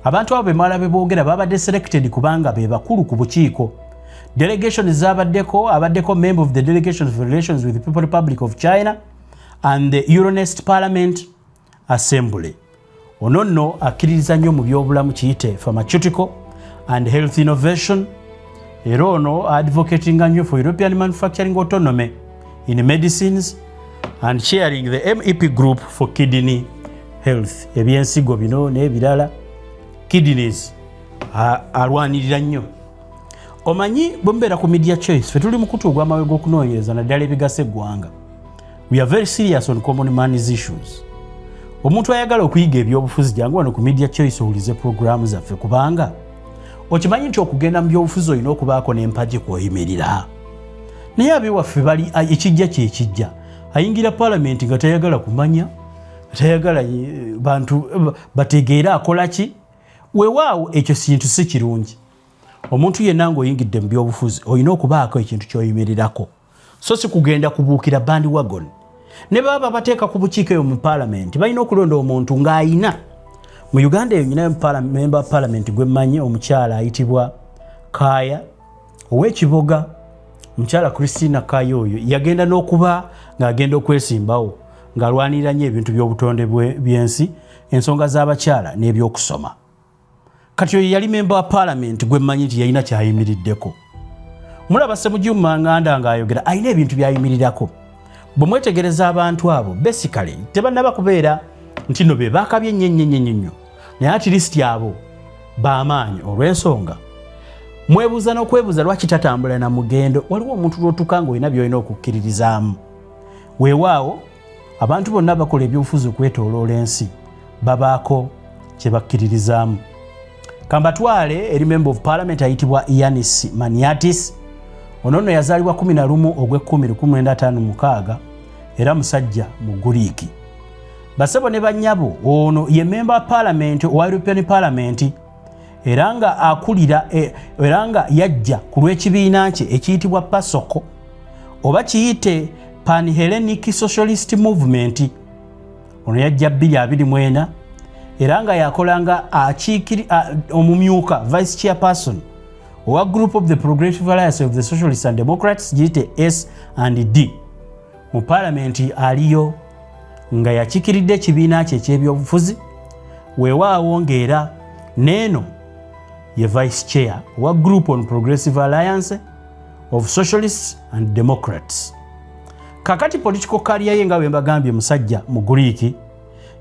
abantu abo bemala beboogera babadde selected kubanga be bakulu ku bukiiko delegation abaddeko member of the delegation for relations with the People Republic of China and the Euronest Parliament Assembly ono nno akkiririza nnyo mu byobulamu kiyite pharmaceutical and health innovation era ono advocating nnyo for European manufacturing autonomy in medicines and chairing the MEP group for kidney health ebyensigo bino n'ebirala kidneys alwanirira nnyo omanyi bombeera ku media choice fe tuli mukutu ogw'amawe g'okunoonyereza naddala ebigasa eggwanga we are very serious on common man's issues omuntu ayagala okuyiga ebyobufuzi jangu wano ku media choice owulize programu zaffe kubanga okimanyi nti okugenda mu byobufuzi olina okubaako n'empagi kw'oyimirira naye abewaffe bali ekijja kyekijja ayingira palamenti nga tayagala kumanya tayagala bantu bategeere akola ki weewaawo ekyo kintu si kirungi omuntu yenna ng'oyingidde mu byobufuzi olina okubaako ekintu ky'oyimirirako so si kugenda kubuukira bandi wagon ne baba bateeka ku bukiiko eyo mu palamenti balina okulonda omuntu ng'ayina mu Uganda eyo nyinayo member wa palamenti gwe mmanyi omukyala ayitibwa Kaaya ow'ekiboga omukyala Christina Kaaya oyo yagenda n'okuba ng'agenda okwesimbawo ng'alwanirira nnyo ebintu by'obutonde by'ensi ensonga z'abakyala n'ebyokusoma kati oyo yali member wa palamenti gwe mmanyi nti yalina kyayimiriddeko mulaba Ssemujjuma Nganda ng'ayogera alina ebintu by'ayimirirako bwe mwetegereza abantu abo basically tebannaba kubeera nti no be baakabye ennyo naye at least abo b'amaanyi olw'ensonga mwebuuza n'okwebuuza lwaki tatambula na mugendo waliwo omuntu lw'otuka ng'olina by'olina okukkiririzaamu weewaawo abantu bonna bakola ebyobufuzi okwetooloola ensi babaako kye bakkiririzaamu kambatwale eri member of parliament ayitibwa Yanis Maniatis ono nno yazaalibwa 11 Ogw'Ekumi 1956 era musajja mu Guriiki basebo ne bannyabo ono ye member wa parliament owa European Parliament era nga akulira era nga yajja ku lw'ekibiina kye ekiyitibwa PASOK oba kiyite Pan-Hellenic Socialist Movement ono yajja 2024 era nga yakolanga omumyuka vice chairperson owa group of the Progressive Alliance of the Socialists and Democrats giyite S&D mu palamenti aliyo nga yakikiridde ekibiina kye eky'ebyobufuzi weewaawo ng'era neeno ye vice chair owa group on Progressive Alliance of Socialists and Democrats kakati political career ye nga bwe mbagambye musajja mu Guriiki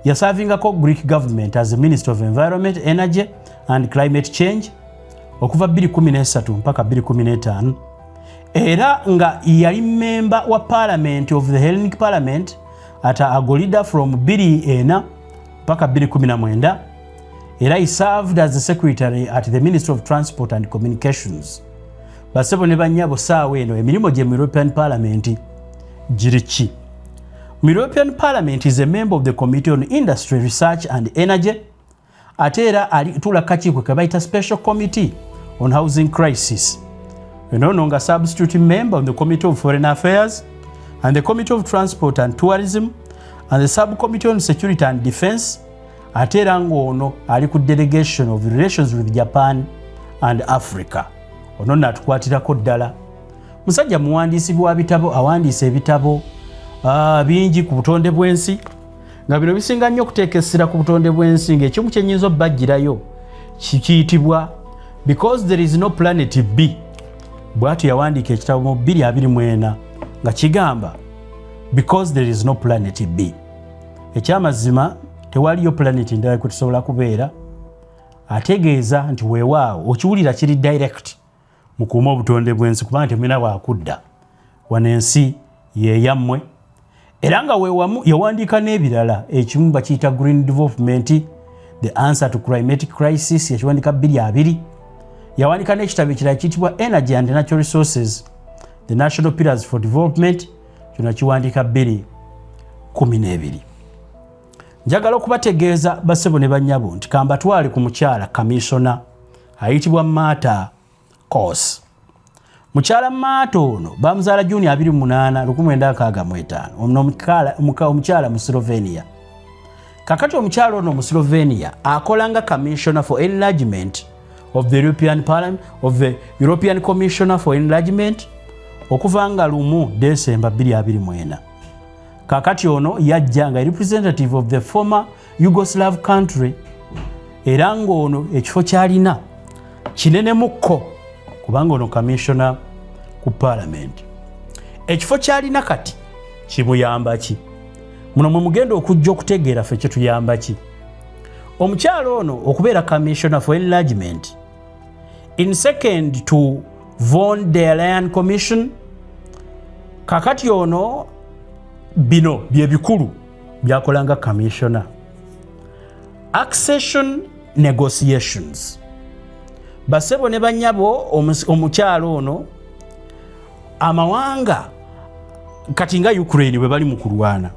yaservingako Greek government as the Minister of Environment, Energy and Climate Change okuva 2013 mpaka 2015 era nga yali member wa Parliament of the Hellenic Parliament ata agolida from 2004 mpaka 2019 era he served as the secretary at the Ministry of Transport and Communications basebo ne bannyabo saawa eno emirimu gye mu European Parliament giriki European Parliament is a member of the Committee on Industry, Research and Energy. Atera alitula kakiiko ke bayita Special Committee on Housing Crisis. Eno nga substitute member of the Committee of Foreign Affairs and the Committee of Transport and Tourism and the Subcommittee on Security and Defense. Atera ngono ali ku delegation of relations with Japan and Africa. Ono natukwatirako ddala. Musajja muwandiisi wa bitabo awandiisa ebitabo bingi ku butonde bw'ensi nga bino bisinga nnyo okuteekesera ku butonde bw'ensi ng'ekimu kyennyinza obbajjirayo kiyitibwa Because There Is No Planet B bw'atyo yawandiika ekitabo mu 2024 nga kigamba Because There Is No Planet B ekyamazima tewaliyo planet endala kwe tusobola kubeera ategeeza nti weewaawo okiwulira kiri direct mu kuuma obutonde bw'ensi kubanga temulina bwakudda wano ensi yeeyammwe era nga weewamu yawandiika n'ebirala ekimu bakiyita Green Development, The Answer to Climatic Crisis yakiwandiika 2020 yawanika n'ekitabo ekirala kiyitibwa Energy and Natural Resources, The National Pillars for Development, kino kiwandiika 2012. Njagala okubategeeza bassebo ne bannyabo nti kambatwale ku mukyala kamisona ayitibwa Martha Koss. Mukyala Martha ono bamuzaala Juni 28, 1965. Ono omukyala mu Slovenia. Kakati omukyala ono mu Slovenia akolanga Commissioner for Enlargement of the European Parliament, of the European Commissioner for Enlargement, okuva nga lumu December 2024. Kakati ono yajja nga representative of the former Yugoslav country, era ng'ono ekifo kyalina kinene mukko kubanga ono commissioner ku parliament. Ekifo kyalina kati kimuyamba ki? Muno mwe mugenda okujja okutegeera ffe kyetuyamba ki. Omukyalo ono okubeera commissioner for enlargement in second to von der Leyen commission, kakati ono bino bye bikulu byakolanga commissioner. Accession negotiations. Basebo ne banyabo omukyalo ono amawanga kati nga Ukraine bwe bali mu kulwana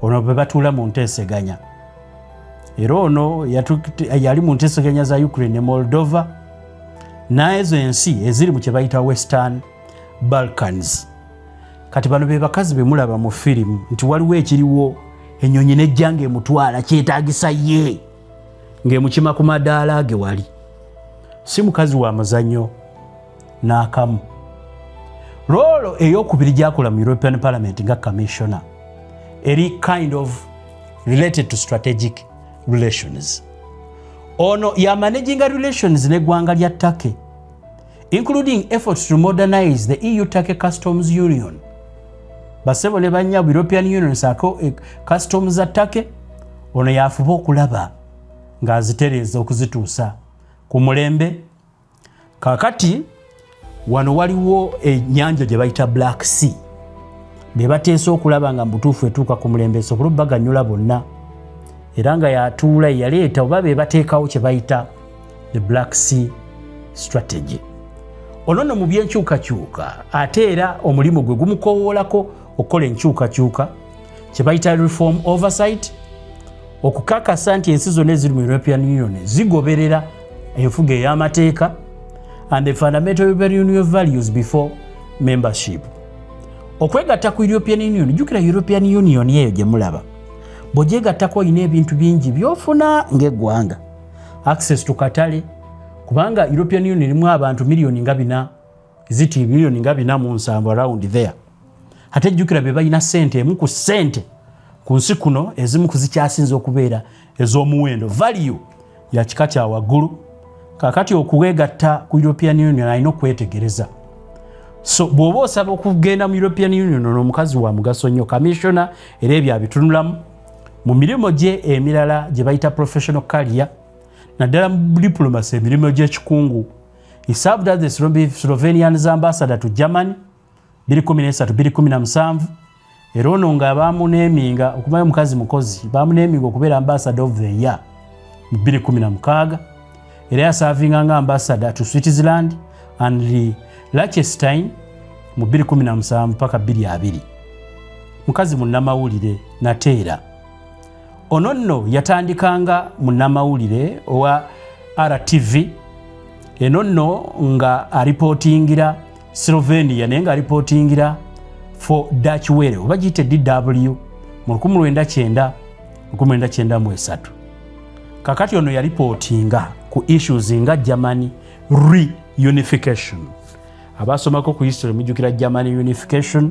ono bwe batula mu nteeseganya. Era ono yali mu nteeseganya za Ukraine ne Moldova n'ezo ensi eziri mu kye bayita Western Balkans. Kati bano be bakazi be mulaba mu firimu nti waliwo ekiriwo ennyonyi n'ejjanga emutwala kyetaagisa ye ng'emukima ku madaala ge wali. Si mukazi wa mazanyo n'akamu. Rolo ey'okubiri gy'akola mu European Parliament nga commissioner eri kind of related to strategic relations. Ono ya managing relations n'eggwanga lya Turkey, including efforts to modernize the EU-Turkey Customs Union. Basebo ne banyabo European Union sako customs za Turkey, ono yafuba okulaba ng'azitereeza okuzituusa ku mulembe. Kakati wano waliwo ennyanja gye bayita Black Sea, be bateesa okulaba nga mbutuufu etuuka ku mulembe esobola obbaganyula bonna, era nga yatuula yaleeta oba be bateekawo kye bayita the Black Sea Strategy. Ono nno mu byenkyukakyuka ate era omulimu gwe gumukowoolako okukola enkyukakyuka kye bayita reform oversight, okukakasa nti ensi zonna eziri mu European Union zigoberera enfuga ey'amateeka and the fundamental European values before membership. Okwegatta ku European Union, jukira European Union yeyo gye mulaba, bw'ogyegattako olina ebintu bingi by'ofuna ng'eggwanga. Access to katale, kubanga European Union erimu abantu milioni nga 4, ziti milioni nga 4.7 around there. Ate jukira be balina ssente emu ku ssente ku nsi kuno ezimu kuzikyasinza okubeera ez'omuwendo, value ya kika kya waggulu. Kakati okuwegatta ku European Union alina okwetegereza. So bw'oba osaba okugenda mu European Union ono omukazi wa mugaso nnyo, commissioner era ebyo abitunulamu mu mirimu gye emirala gye bayita professional career, naddala mu diplomacy emirimu gy'ekikungu. He served as the Slovenian ambassador to Germany 2013-2017. Era ono nga baamuneeminga okubayo mukazi mukozi, baamuneeminga okubeera ambassador of the year mu 2016. Era yasavinga nga ambassador to Switzerland and Liechtenstein mu 2017 mpaka 2020. Mukazi munnamawulire nateera. Ono nno yatandikanga munnamawulire owa RTV, eno nno nga aripotingira Slovenia naye nga aripotingira for Dutch Welle oba giyite DW mu 1993. Kakati ono yaripotinga ku issues nga Germany reunification. Abasomako ku history mujukira Germany unification,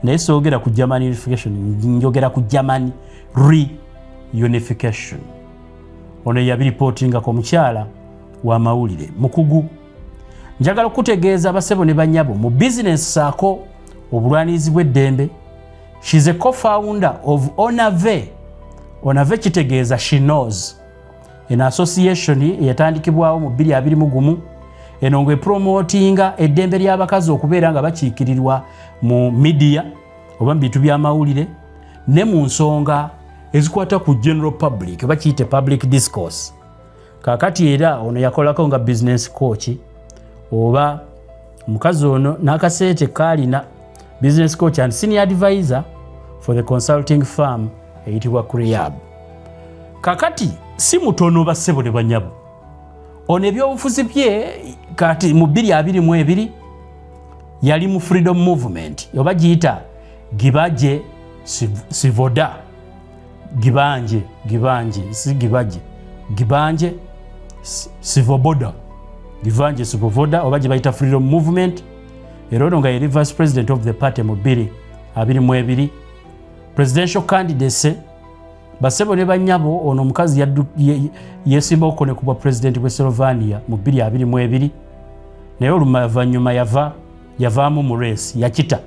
naye soogera ku Germany unification, njogera ku Germany reunification. Ono yabiripotinga ku mukyala wa mawulire mukugu. Njagala okutegeeza abasebo ne banyabo mu business saako obulwanizi bw'eddembe. She's a co-founder of Onave. Onave kitegeeza she knows, an association eyatandikibwawo mu 2021. Eno ngwe promotinga eddembe ly'abakazi okubeera nga bakiikirirwa mu media oba mu bintu by'amawulire ne mu nsonga ezikwata ku general public, bakiyite public discourse. kakati era ono yakolako nga business coach oba mukazi ono n'akaseete kaalina business coach and senior advisor for the consulting firm eyitibwa Creab. Kakati si mutono bassebo ne bannyabo ono ebyobufuzi bye kati mu 2022 yali mu freedom movement oba giyita Gibaje Sivoda Gibanje si Gibaje Gibanje Sivoboda Givanje Sivoboda oba gye bayita freedom movement era ono nga yali vice president of the party mu 2022 presidential candidacy basebo ne bannyabo ono omukazi yesimba okone kuba president wa Slovenia mu 2022 naye oluvanyuma yavaamu mu race yakita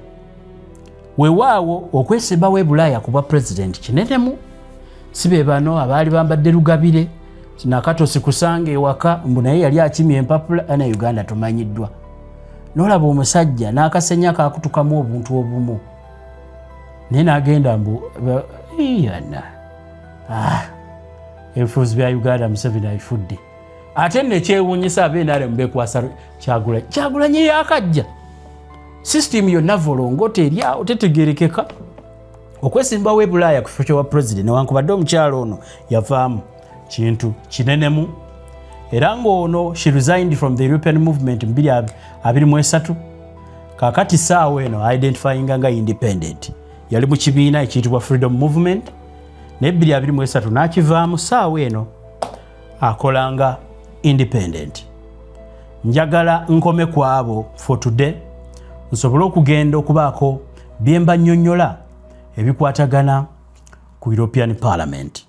weewaawo okwesimba w'e Bulaaya kuba president kinenemu sibe bano abaali bambadde lugabire nakatosi kusanga ewaka mbu naye yali akimye empapula ana Uganda tumanyiddwa n'olaba omusajja n'akasenya kaakutukamu obuntu obumu naye n'agenda mbu iyana ebifuzi bya Uganda Museveni ayifudde ate nekyewuunyisa abenaare mubekwasa Kyagulanyi yakajja system yonna volongote eryawo tetegerekeka okwesimba w'e Bulaaya ku kifo kyowa president newankubadde omukyalo ono yavaamu kintu kinenemu era ng'ono she resigned from the European movement 2023 kakati saawa eno identifying nga independent yali mu kibiina ekiyitibwa freedom movement ne 2023 n'akivaamu saawa eno akolanga independent. Njagala nkome ku abo for today nsobole okugenda okubaako byemba nnyonnyola ebikwatagana ku European Parliament.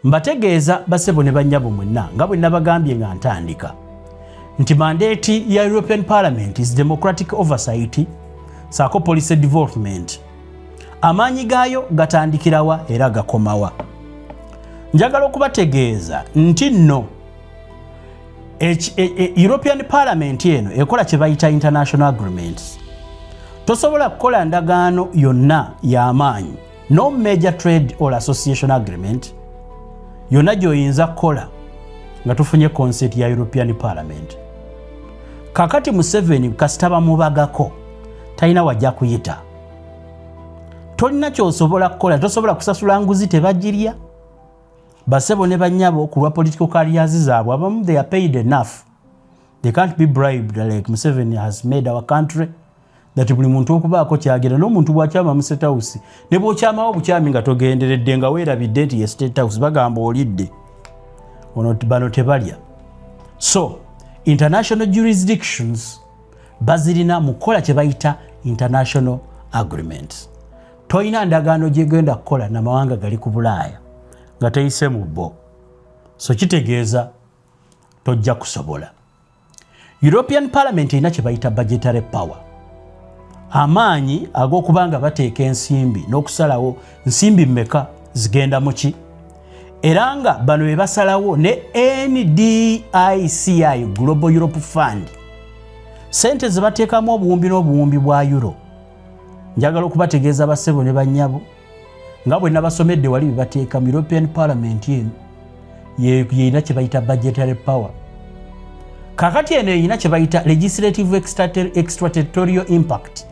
Mbategeeza basebo ne bannyabo mwenna nga bwe nabagambye nga ntandika nti mandate ya European Parliament is democratic oversight saako policy development. Amaanyi gaayo gatandikirawa era gakomawa. Njagala okubategeeza nti nno European Parliament eno ekola kye bayita international agreements. Tosobola kukola ndagaano yonna y'amaanyi no major trade or association agreement yonna gy'oyinza kukola nga tufunye consent ya European Parliament. Kakati Museveni kasita bamubagako talina wajja kuyita. Tolina ky'osobola kukola, tosobola kusasula nguzi tebagirya. Basebo ne bannyabo ku lwa political careers zaabwe abamu they are paid enough. They can't be bribed like Museveni has made our country. That buli muntu okubaako kyagenda n'omuntu bw'akyama mu State House ne bw'okyamawo bukyami nga togenderedde nga weerabidde nti ye State House bagamba olidde ono bano tebalya. So international jurisdictions bazirina mu kukola kye bayita international agreements. Toyina ndagaano gyegenda kukola n'amawanga gali ku Bulaaya nga teyise mu bo. So kitegeeza tojja kusobola. European Parliament erina kye bayita budgetary power. Amaanyi ag'okubanga bateeka ensimbi n'okusalawo nsimbi mmeka zigenda mu ki era nga bano be basalawo ne NDICI Global Europe Fund sente ze bateekamu obuwumbi n'obuwumbi bwa euro. Njagala okubategeeza basebo ne bannyabo nga bwe nabasomedde wali bye bateeka mu European Parliament eno yerina kye bayita budgetary power. Kakati eno erina kye bayita legislative extraterritorial impact.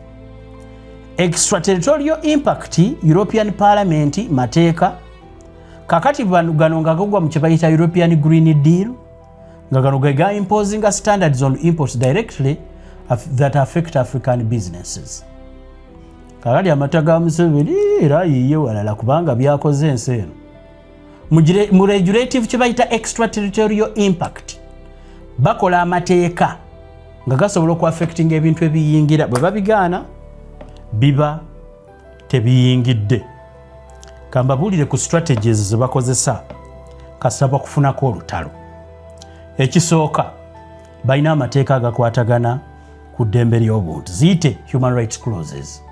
Extraterritorial impact European Parliament mateeka kakati gano nga gagwa mu kye bayita European Green Deal nga gano ga imposing standards on imports directly that affect African businesses. Kakati amata ga Museveni era yiye walala kubanga byakoze ensi eno mu regulative kye bayita extraterritorial impact bakola amateeka nga gasobola oku affecting ebintu ebiyingira bwe babigaana biba tebiyingidde. Kambabuulire ku strategies ze bakozesa kasaba kufunako olutalo. Ekisooka balina amateeka agakwatagana ku ddembe ly'obuntu ziyite human rights clauses.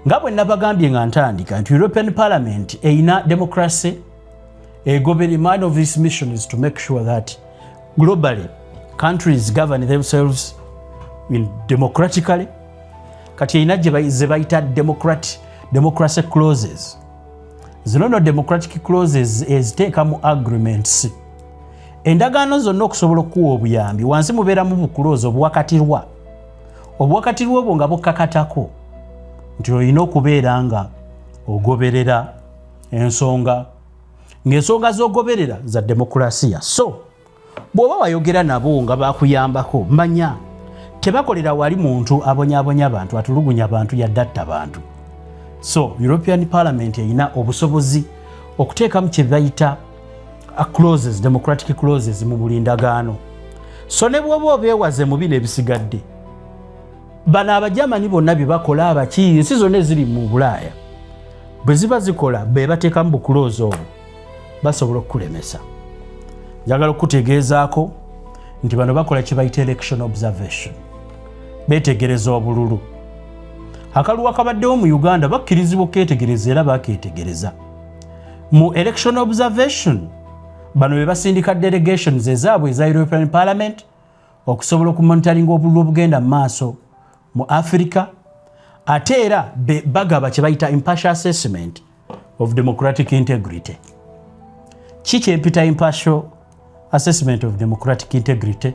Nga bwe nabagambye nga ntandika nti European Parliament erina democracy one of its mission is to make sure that globally countries govern themselves democratically. Kati erina ze bayita democracy clauses. Zino no democratic clauses eziteeka mu agreements endagaano zonna okusobola okuwa obuyambi wansi mubeeramu bukuloozi obuwakatirwa obwo nga bukkakatako nti olina okubeera nga ogoberera ensonga ng'ensonga z'ogoberera za demokulasiya. So bw'oba wayogera nabo nga bakuyambako manya tebakolera wali muntu abonyaabonya abantu atulugunya abantu yaddatta bantu. So European Parliament erina obusobozi okuteekamu kye bayita clauses, democratic clauses mu buli ndagaano. So ne bw'oba obeewaze mu bino ebisigadde bano abajamani bonna bye bakola abaki ensi zonna eziri mu Bulaaya bwe ziba zikola be bateekamu bukuloozi obwo basobola okukulemesa. Njagala okutegeezaako nti bano bakola kye bayita election observation, beetegereza obululu. Akaluwa kabaddewo mu Uganda bakkirizibwa okkeetegereza era bakeetegereza. Mu election observation bano be basindika delegations ezaabwe eza European Parliament okusobola okumonitoringa obululu obugenda mu maaso mu Africa, ate era bagaba kye bayita impartial assessment of democratic integrity. Kiki empita impartial assessment of democratic integrity?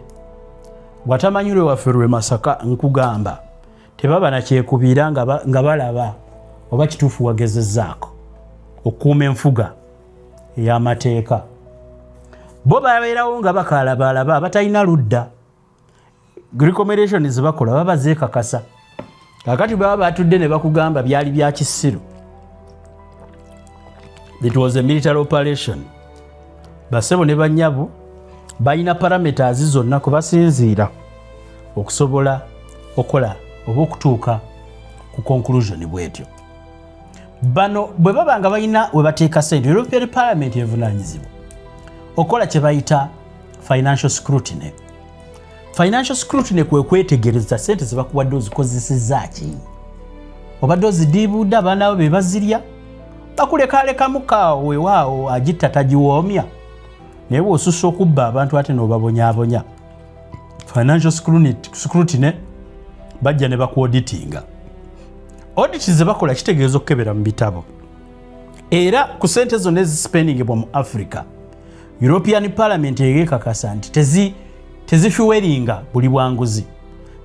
Bwatamanyire waffe lwe Masaka nkugamba tebaba nakyekubira nga balaba oba kituufu wagezezzaako okuuma enfuga ey'amateeka. Bo babeerawo nga bakaalabaalaba abatalina ludda. Recommendations bakola baba zeekakasa. Kakati baba batudde ne bakugamba byali bya kisiru. It was a military operation. Basebo ne banyabo balina parameters zonna kwe basinziira okusobola okola oba okutuuka ku conclusion bwetyo. Bano bwe baba nga balina we bateeka ssente, European Parliament evunaanyizibwa okola kye bayita financial scrutiny. Financial scrutiny kwe kwetegereza ssente ze bakuwadde ozikozesezza ki, obadde ozidiibuudde abaana bo be bazirya, bakulekalekamu kaawo weewaawo agitta tagiwoomya naye bw'osussa okubba abantu ate n'obabonyaabonya. Financial scrutiny bajja ne bakuauditinga. Audit ze bakola kitegeeza okukebera mu bitabo. Era ku ssente zonna ezisipendingibwa mu Africa, European Parliament egeekakasa nti tezifuweringa buli bwanguzi.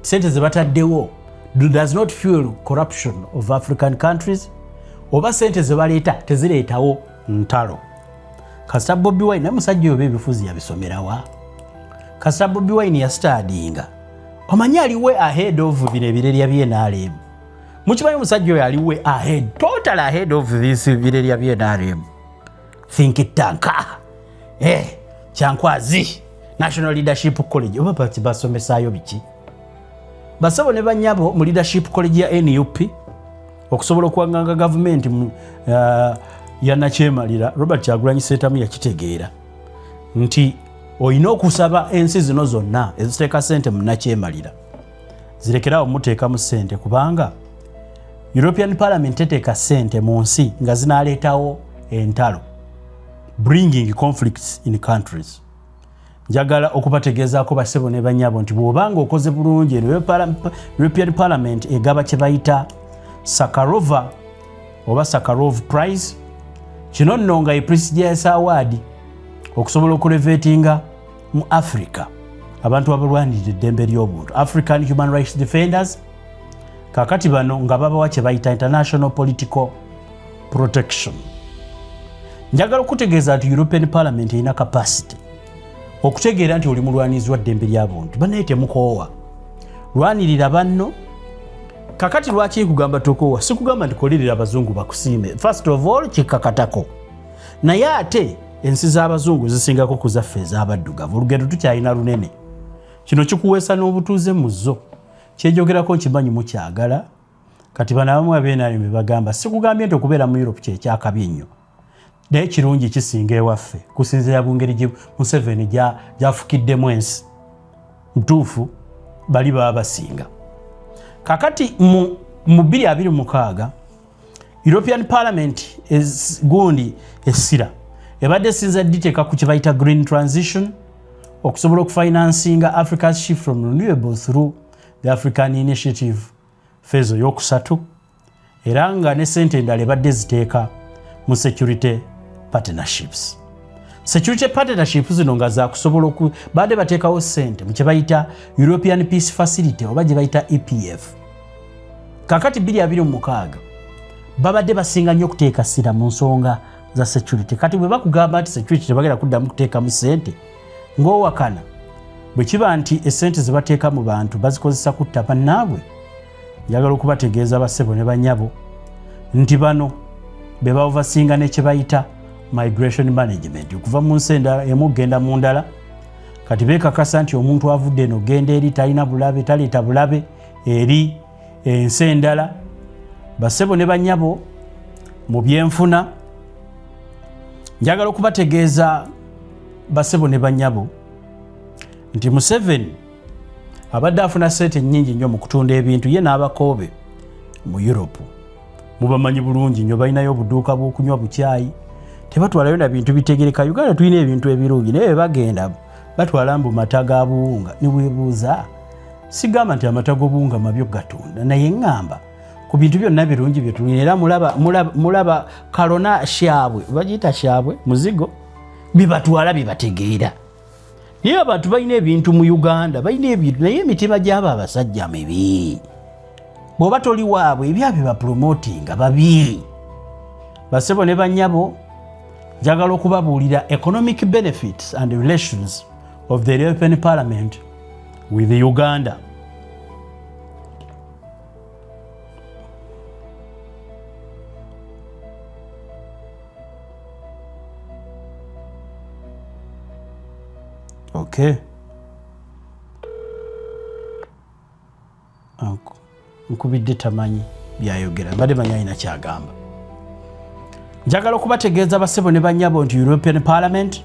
Ssente ze bataddewo does not fuel corruption of African countries, oba ssente ze baleeta tezireetawo ntalo. Kasita Bobi Wine naye musajja oyo ebifuzi yabisomerawa. Kasita Bobi Wine yastadinga omanyi aliwe ahead of bino ebirerya by'NRM. Mukimanyi musajja oyo aliwe ahead, total ahead of this birerya by'NRM. Think tank. Kyankwazi National Leadership College oba bati basomesaayo biki? Basabo ne banyabo mu Leadership College ya NUP okusobola okuwanganga government ya nakyemalira. Robert Kyagulanyi Ssentamu yakitegeera nti olina okusaba ensi zino zonna eziteeka ssente mu nakyemalira zirekerawo muteekamu ssente, kubanga European Parliament eteeka ssente mu nsi nga zinaaleetawo entalo, bringing conflicts in countries. Njagala okubategeezaako basebo ne banyabo nti bw'obanga okoze bulungi European Parliament egaba kye bayita Sakharova oba Sakharov Prize. Kino nno nga ye Prestigious Award okusobola okulevetinga mu Africa abantu abalwanirira eddembe ly'obuntu, African Human Rights Defenders. Kakati bano nga babawa kye bayita International Political Protection. Njagala okutegeeza nti European Parliament erina capacity okutegeera nti oli mulwanizi wa ddembe ly'abuntu, banaye temukoowa. Lwanirira banno. Kakati lwaki nkugamba tokoowa? Sikugamba nti kolerera abazungu bakusiime. First of all kikakatako. Naye ate ensi z'abazungu zisingako ku zaffe ez'abaddugavu. Olugendo tukyalina lunene. Kino kikuweesa n'obutuuze mu zo. Kyenjogerako nkimanyi mukyagala. Kati bano abamu ab'NRM be bagamba sikugambye nti okubeera mu Europe kyekyakabi ennyo. Naye kirungi kisinga ewaffe kusinziira bungeri gye Museveni gy'afukiddemu ensi. Mutuufu bali baba basinga. Kakati mu 2026 European Parliament gundi essira ebadde sinza diteeka ku kye bayita green transition okusobola okufinansinga Africa's shift from renewable through the African Initiative phase yokusatu, era nga ne ssente endala ebadde ziteeka mu security partnerships. security partnership zino nga za kusobola baade bateekawo ssente mu kye bayita European Peace Facility oba gye bayita EPF. Kakati 2026 babadde basinga nnyo okuteeka ssira mu nsonga za security. Kati bwe bakugamba nti security tebagenda kuddamu kuteekamu ssente ng'owakana bwe kiba nti essente ze bateeka mu bantu bazikozesa kutta bannaabwe. Njagala okubategeeza bassebo ne bannyabo nti bano be baovasinga ne kye bayita migration management okuva mu nsi endala emu okugenda mu ndala. Kati beekakasa nti omuntu avudde eno genda eri talina bulabe taleeta bulabe eri ensi endala. Bassebo ne bannyabo mu byenfuna njagala okubategeeza bassebo ne bannyabo nti Museveni abadde afuna ssente nnyingi nnyo mu kutunda ebintu ye n'abakoobe mu Europe. Mubamanyi bulungi nnyo balinayo obuduuka bw'okunywa bukyayi tebatwalayo na bintu bitegereka. Uganda tulina ebintu ebirungi naye bagenda batwala mbu mata ga buwunga. Ne weebuuza sigamba nti amata g'obuwunga mabyo gatunda naye ngamba ku bintu byonna birungi bye tulina era mulaba kalona shabwe bagiyita shabwe muzigo bibatwala bibategeera. Naye abantu balina ebintu mu Uganda balina ebintu naye emitima gy'abo abasajja mibi. Bw'oba toli waabwe ebyabyo bapromotinga babi. Bassebo ne bannyabo njagala okubabuulira economic benefits and relations of the European Parliament with Uganda. Okay. Nkubidde tamanyi byayogera mbadde manyi alina kyagamba. Njagala okubategeeza bassebo ne bannyabo nti European Parliament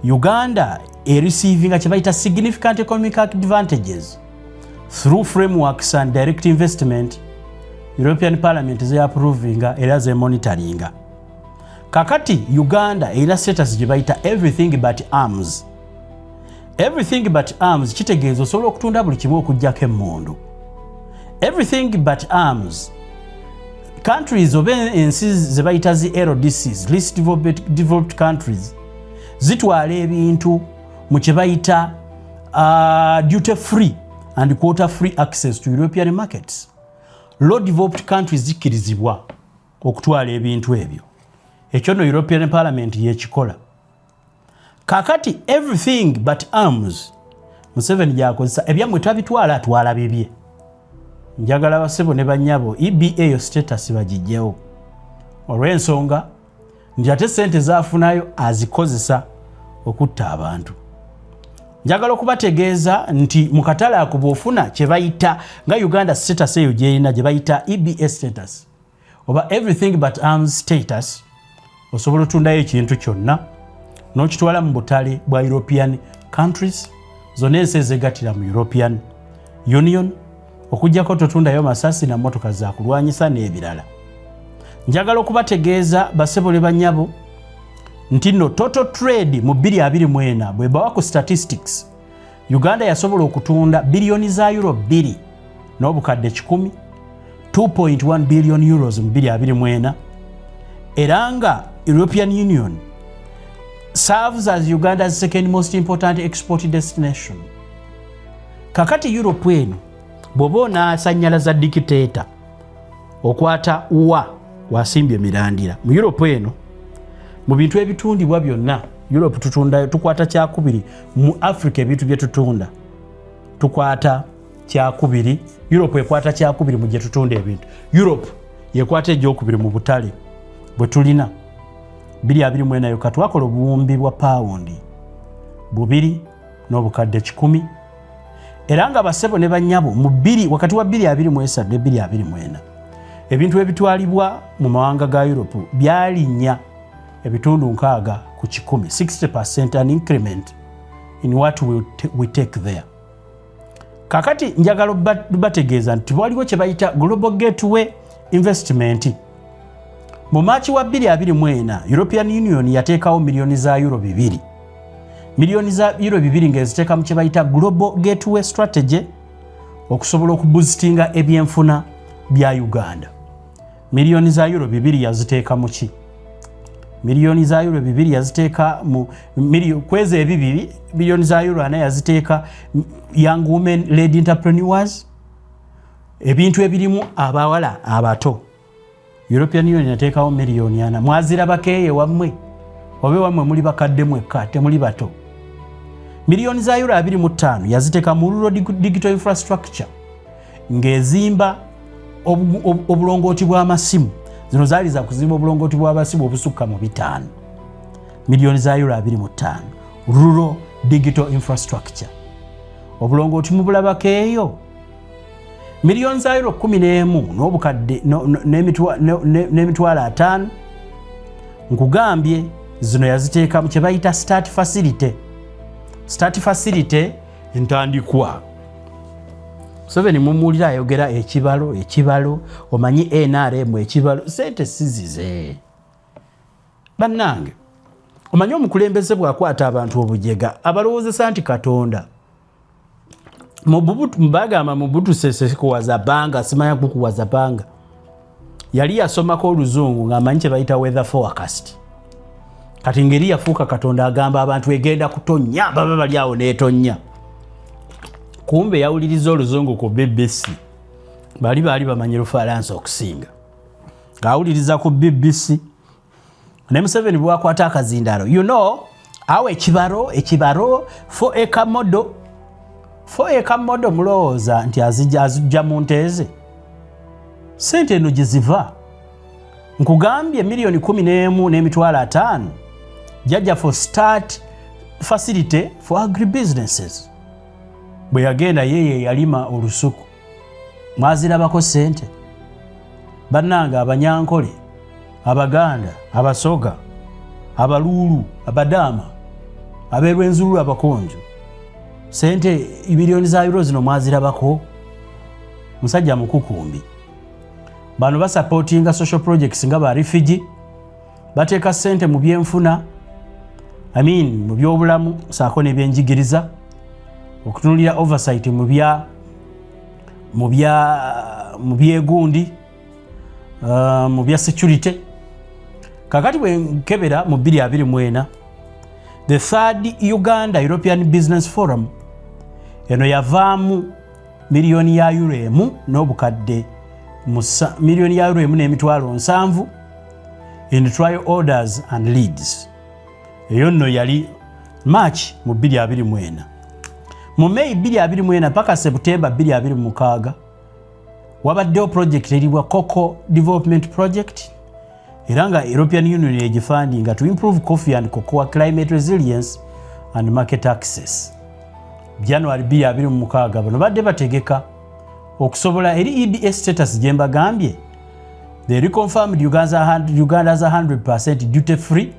Uganda receiving kye bayita significant economic advantages through frameworks and direct investment. European Parliament ze approvinga era ze monitoringa. Kakati Uganda erina status gye bayita everything but arms. Everything but arms kitegeeza osobola okutunda buli kimu okuggyako emmundu. Everything but arms countries oba ensi ze bayita zi LDCs least developed countries zitwala ebintu mu kye bayita duty free and quota free access to European markets. Low developed countries zikkirizibwa okutwala ebintu ebyo. Ekyo no European Parliament yekikola. Kakati everything but arms Museveni gyakozesa ebyammwe tabitwala atwala bibye. Njagala bassebo ne bannyabo EBA yo status bagijjewo olw'ensonga nti ate ssente zaafunayo azikozesa okutta abantu. Njagala okubategeeza nti mu katale ako bw'ofuna kye bayita nga Uganda status eyo gy'erina gye bayita EBA status oba everything but arms status osobola otundayo ekintu kyonna n'okitwala mu butale bwa European countries zonna ensi ezeegattira mu European Union okujjako totundayo masasi na motoka za kulwanyisa n'ebirala. Njagala okubategeeza bassebo ne bannyabo nti no total trade mu 2024 bwe bawa ku statistics Uganda yasobola okutunda biliyoni za euro 2 n'obukadde 10 2.1 billion euros mu 2024 era nga European Union serves as Uganda's second most important export destination. Kakati Europe eno bw'oba onaasanyalaza dikiteeta okwata wasimbye mirandira mu Europe eno mu bintu ebitundibwa byonna Europe tukwata kyakubiri mu Africa ebintu bye tutunda tukwata kyakubiri. Europe ekwata kyakubiri mu gye tutunda ebintu. Europe yekwata egyokubiri mu butale bwe tulina 2024 yokka twakola obuwumbi bwa paundi 2 n'obukadde 10 era nga bassebo ne bannyabo mu wakati wa 2023 ne 2024 ebintu ebitwalibwa mu mawanga ga Europe byalinnya ebitundu 6 ku 10 60% an increment in what we take there. Kakati njagala bategeeza nti waliwo kye bayita Global Gateway Investment. Mu Maachi wa 2024 European Union yateekawo miliyoni za euro 2 miliyoni za euro 2 ngeziteeka mu kye bayita Global Gateway Strategy okusobola okuboostinga ebyenfuna bya Uganda. Miliyoni za euro 2 yaziteeka mu ki? miliyoni za euro 2 yaziteeka mu kwezi ebibiri, miliyoni za euro 4 yaziteeka young women led entrepreneurs, ebintu ebirimu abawala abato. European Union yateekawo miliyoni 4. Mwazirabako eyo wammwe? Obe wammwe muli bakadde mwekka, temuli bato. Miliyoni za euro 25 yaziteeka mu rural digital infrastructure ng'ezimba obulongooti bw'amasimu. Zino zaali za kuzimba obulongooti bw'abasimu obusukka mu 5. Miliyoni za euro 25 rural digital infrastructure. Obulongooti mubulabako eyo? Miliyoni za euro 11 n'obukadde n'emitwalo 5 nkugambye zino yaziteeka mu kye bayita start facility. Start facility entandikwa. Museveni mumuwulira ayogera ekibalo, omanyi NRM ekibalo, sente sizize. Bannange, omanyi omukulembeze bw'akwata abantu obujega abalowoozesa nti Katonda. Mbagamba Mobutu Sese kuwaza banga, simanya kukuwaza banga. Yali yasomako oluzungu ng'amanyi kye bayita weather forecast. Kati ngeri yafuuka Katonda agamba abantu egenda kutonnya, baba bali awo n'etonnya. Kumbe yawuliriza oluzungu ku BBC. Bali bamanyi Lufalansa okusinga. Ng'awuliriza ku BBC. Ne Museveni bw'akwata akazindalo. You know, awo ekibaro 4 acre model. 4 acre model mulowooza nti azijja mu nteeze. Sente eno gye ziva. Nkugambye miliyoni 11 n'emitwalo 5 jajja for start facility for agribusinesses. Bwe yagenda yeye yalima olusuku. Mwazirabako sente. Bannanga Abanyankole, Abaganda, Abasoga, Abaluulu, Abadaama, Aberwenzulu, Abakonjo. Sente miliyoni za euro zino mwazirabako? Musajja mukukumbi. Bano basupportinga social projects nga ba refugee. Bateeka sente mu byenfuna. Mu byobulamu saako n'ebyenjigiriza. Okutunulira oversight mu byegundi, mu bya security. Kakati bwe nkebera mu 2024 the third Uganda European Business Forum eno yavaamu miliyoni ya euro 1 n'obukadde miliyoni ya euro 1 n'emitwalo 7 in trial orders and leads. Eyo nno yali March mu 2024. Mu May 2024 paka September 2026 wabaddewo project eribwa Cocoa Development Project era nga European Union egifundinga to improve coffee and cocoa climate resilience and market access. January 2026 bano badde bategeka okusobola eri EBS status jemba gambye. They reconfirmed Uganda's 100% duty free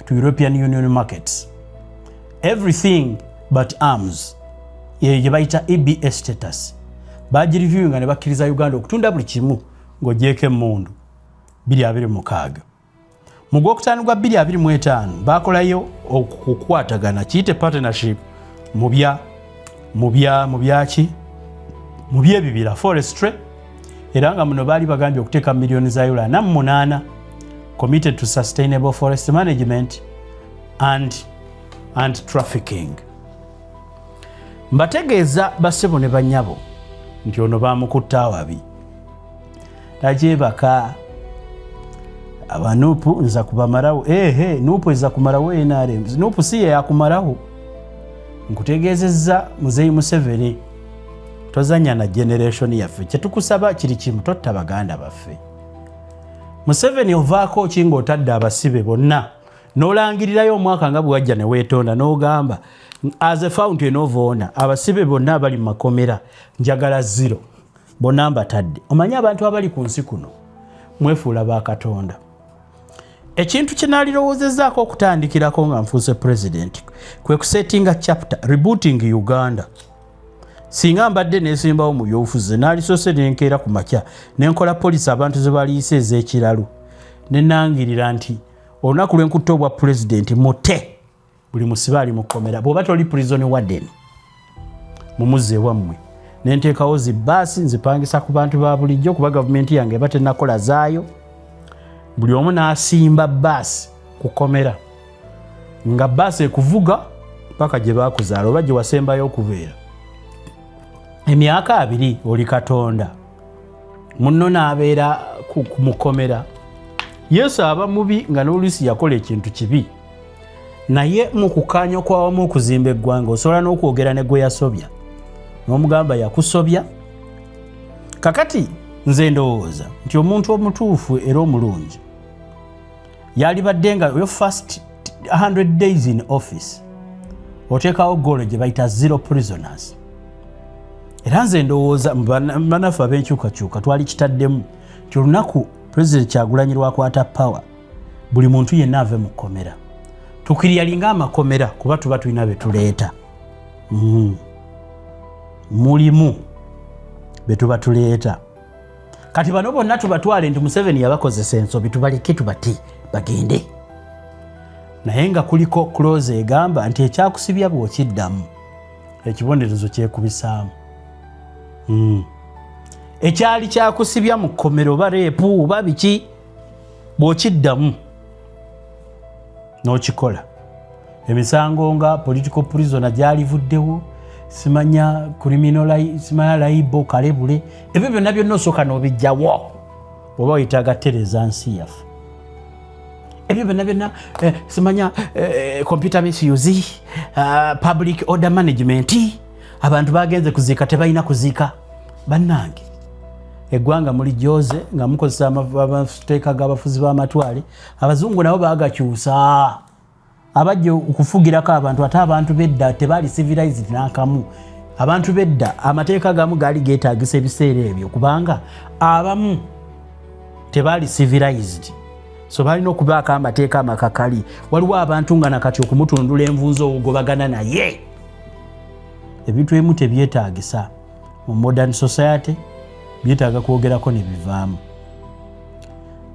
to European Union markets. Everything but arms. Ye bayita EBS status. Baji reviewing ne bakkiriza Uganda okutunda buli kimu ng'ogyeko emmundu 2026. Mu Gwokutaano gwa 2025 bakolayo okukwatagana kiyite partnership mu byebibira forestry era nga muno baali bagambye okuteeka miliyoni za euro 8 committed to sustainable forest management and trafficking. Mbategeeza bassebo ne bannyabo nti ono bamukutta awabi. Tajebaka abanupu nza kubamarawo. Nupu eza kumarawo NRM. Nupu si yakumarawo. Nkutegeezezza Muzeeyi Museveni tozanya na generation yaffe. Kye tukusaba kiri kimu, totta baganda baffe. Museveni ovaako kinga otadde abasibe bonna n'olangirirayo omwaka nga bwajja ne weetonda n'ogamba as a fountain of honor abasibe bonna abali mu makomera njagala 0 bonna mbatadde. Omanyi abantu abali ku nsi kuno mwefuula ba Katonda. Ekintu kye naalirowoozezaako okutandikirako nga nfuuse president kwe kusettinga chapter rebooting Uganda. Singa mbadde nesimbawo mu byobufuzi naalisoose nenkeera ku makya nenkola polisi abantu ze baliyise ez'ekiralu nenangirira nti olunaku lw'enkutta obwa president mute buli musibe ali mu kkomera bw'oba toli prison warden mumuze wammwe nenteekawo zibbaasi nzipangisa ku bantu ba bulijjo kuba gavumenti yange eba tennakola zaayo buli omu n'asimba bbaasi kukomera nga bbaasi ekuvuga paka gye bakuzaala oba gye wasembayo okubeera emyaka 2 oli katonda munno n'abeera kumukomera. Yesu aba mubi nga n'oluusi yakola ekintu kibi naye mu kukaanya kwawamu okuzimba eggwanga osobola n'okwogera ne gwe yasobya n'omugamba yakusobya. Kakati nze ndowooza nti omuntu omutuufu era omulungi yalibadde nga yo first 100 days in office oteekawo goolo gye bayita 0 prisoners. Era nze ndowooza bannaffe ab'enkyukakyuka twali kitaddemu nti olunaku President Kyagulanyi lwakwata power buli muntu yenna ave mu kkomera tukiryalinga amakomera kuba tuba tulina be tuleeta mulimu be tuba tuleeta. Kati bano bonna tubatwale nti Museveni yabakozesa ensobi tubaleke tubati bagende naye nga kuliko clause egamba nti ekyakusibya bw'okiddamu ekibonerezo kyekubisaamu. Ekyali kyakusibya mu kkomero oba reepu oba biki bw'okiddamu n'okikola. Emisango nga political prisoner gyalivuddewo simanya simanya layibo kalebule ebyo byonna byonna osooka n'obijjawo oba oyitaga tereza nsi yaffe. Ebyo byonna simanya computer misuse public order management abantu bagenze kuziika tebalina kuziika. Bannange eggwanga muli gyoze nga mukozesa amateeka g'abafuzi b'amatwale abazungu nabo baagakyusa abajja okufugirako abantu ate abantu bedda tebaali civilized n'akamu. Abantu bedda amateeka gamu gaali geetaagisa ebiseera ebyo kubanga abamu tebaali civilized so balina okubaako amateeka amakakali. Waliwo abantu nga nakati okumutundula envunza ogobagana naye ebintu ebimu tebyetaagisa mu modern society byetaaga kwogerako ne bivaamu.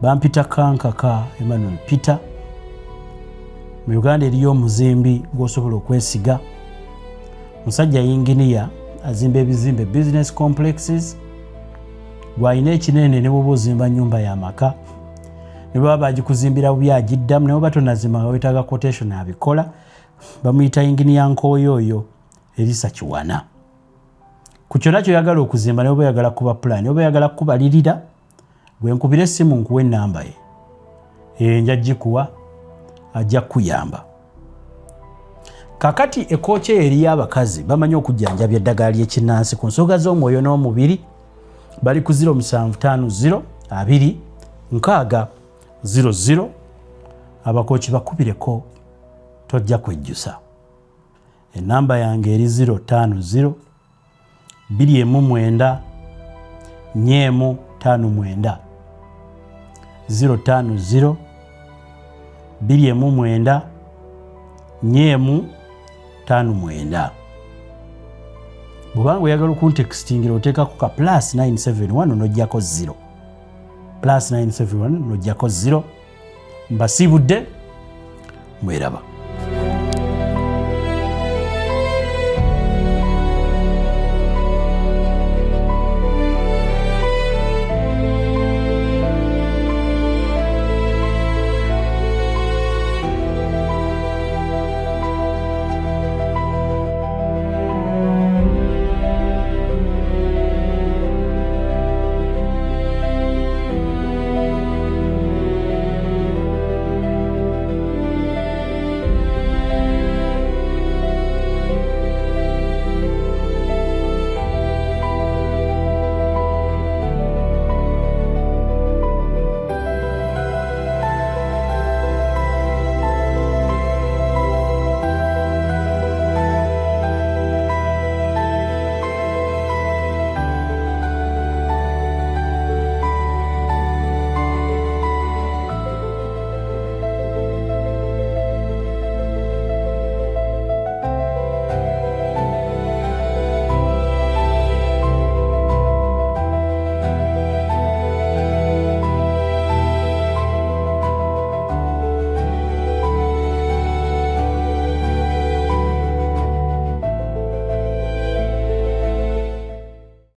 Bampita Kankaka Emmanuel Peter mu Uganda eriyo omuzimbi gw'osobola okwesiga musajja yinginiya azimba ebizimbe business complexes gwalina ekinene ne bwoba ozimba nnyumba y'amaka ne baba bagikuzimbira bubi agiddamu naye oba tonazimba nga wetaaga quotation abikola. Bamuyita yinginiya nkooyo oyo Elisa Kiwana. Ku kyonna kyoyagala okuzimba ne oba oyagala kuba plan oba oyagala kubalirira gwe nkubira essimu nkuwa ennamba ye nja gikuwa ajja kuyamba. Kakati ekooce eri y'abakazi bamanyi okujjanjabya eddagala ly'ekinnansi ku nsonga z'omwoyo n'omubiri bali ku 0750 2 6 00. Abakooki bakubireko tojja kwejjusa. Ennamba yange eri 050 219 459 050 219 459. Bw'obanga oyagala okuntekisingira oteekako ka +971 n'ojjako 0 +971 n'ojjako 0. Mbasiibudde mweraba.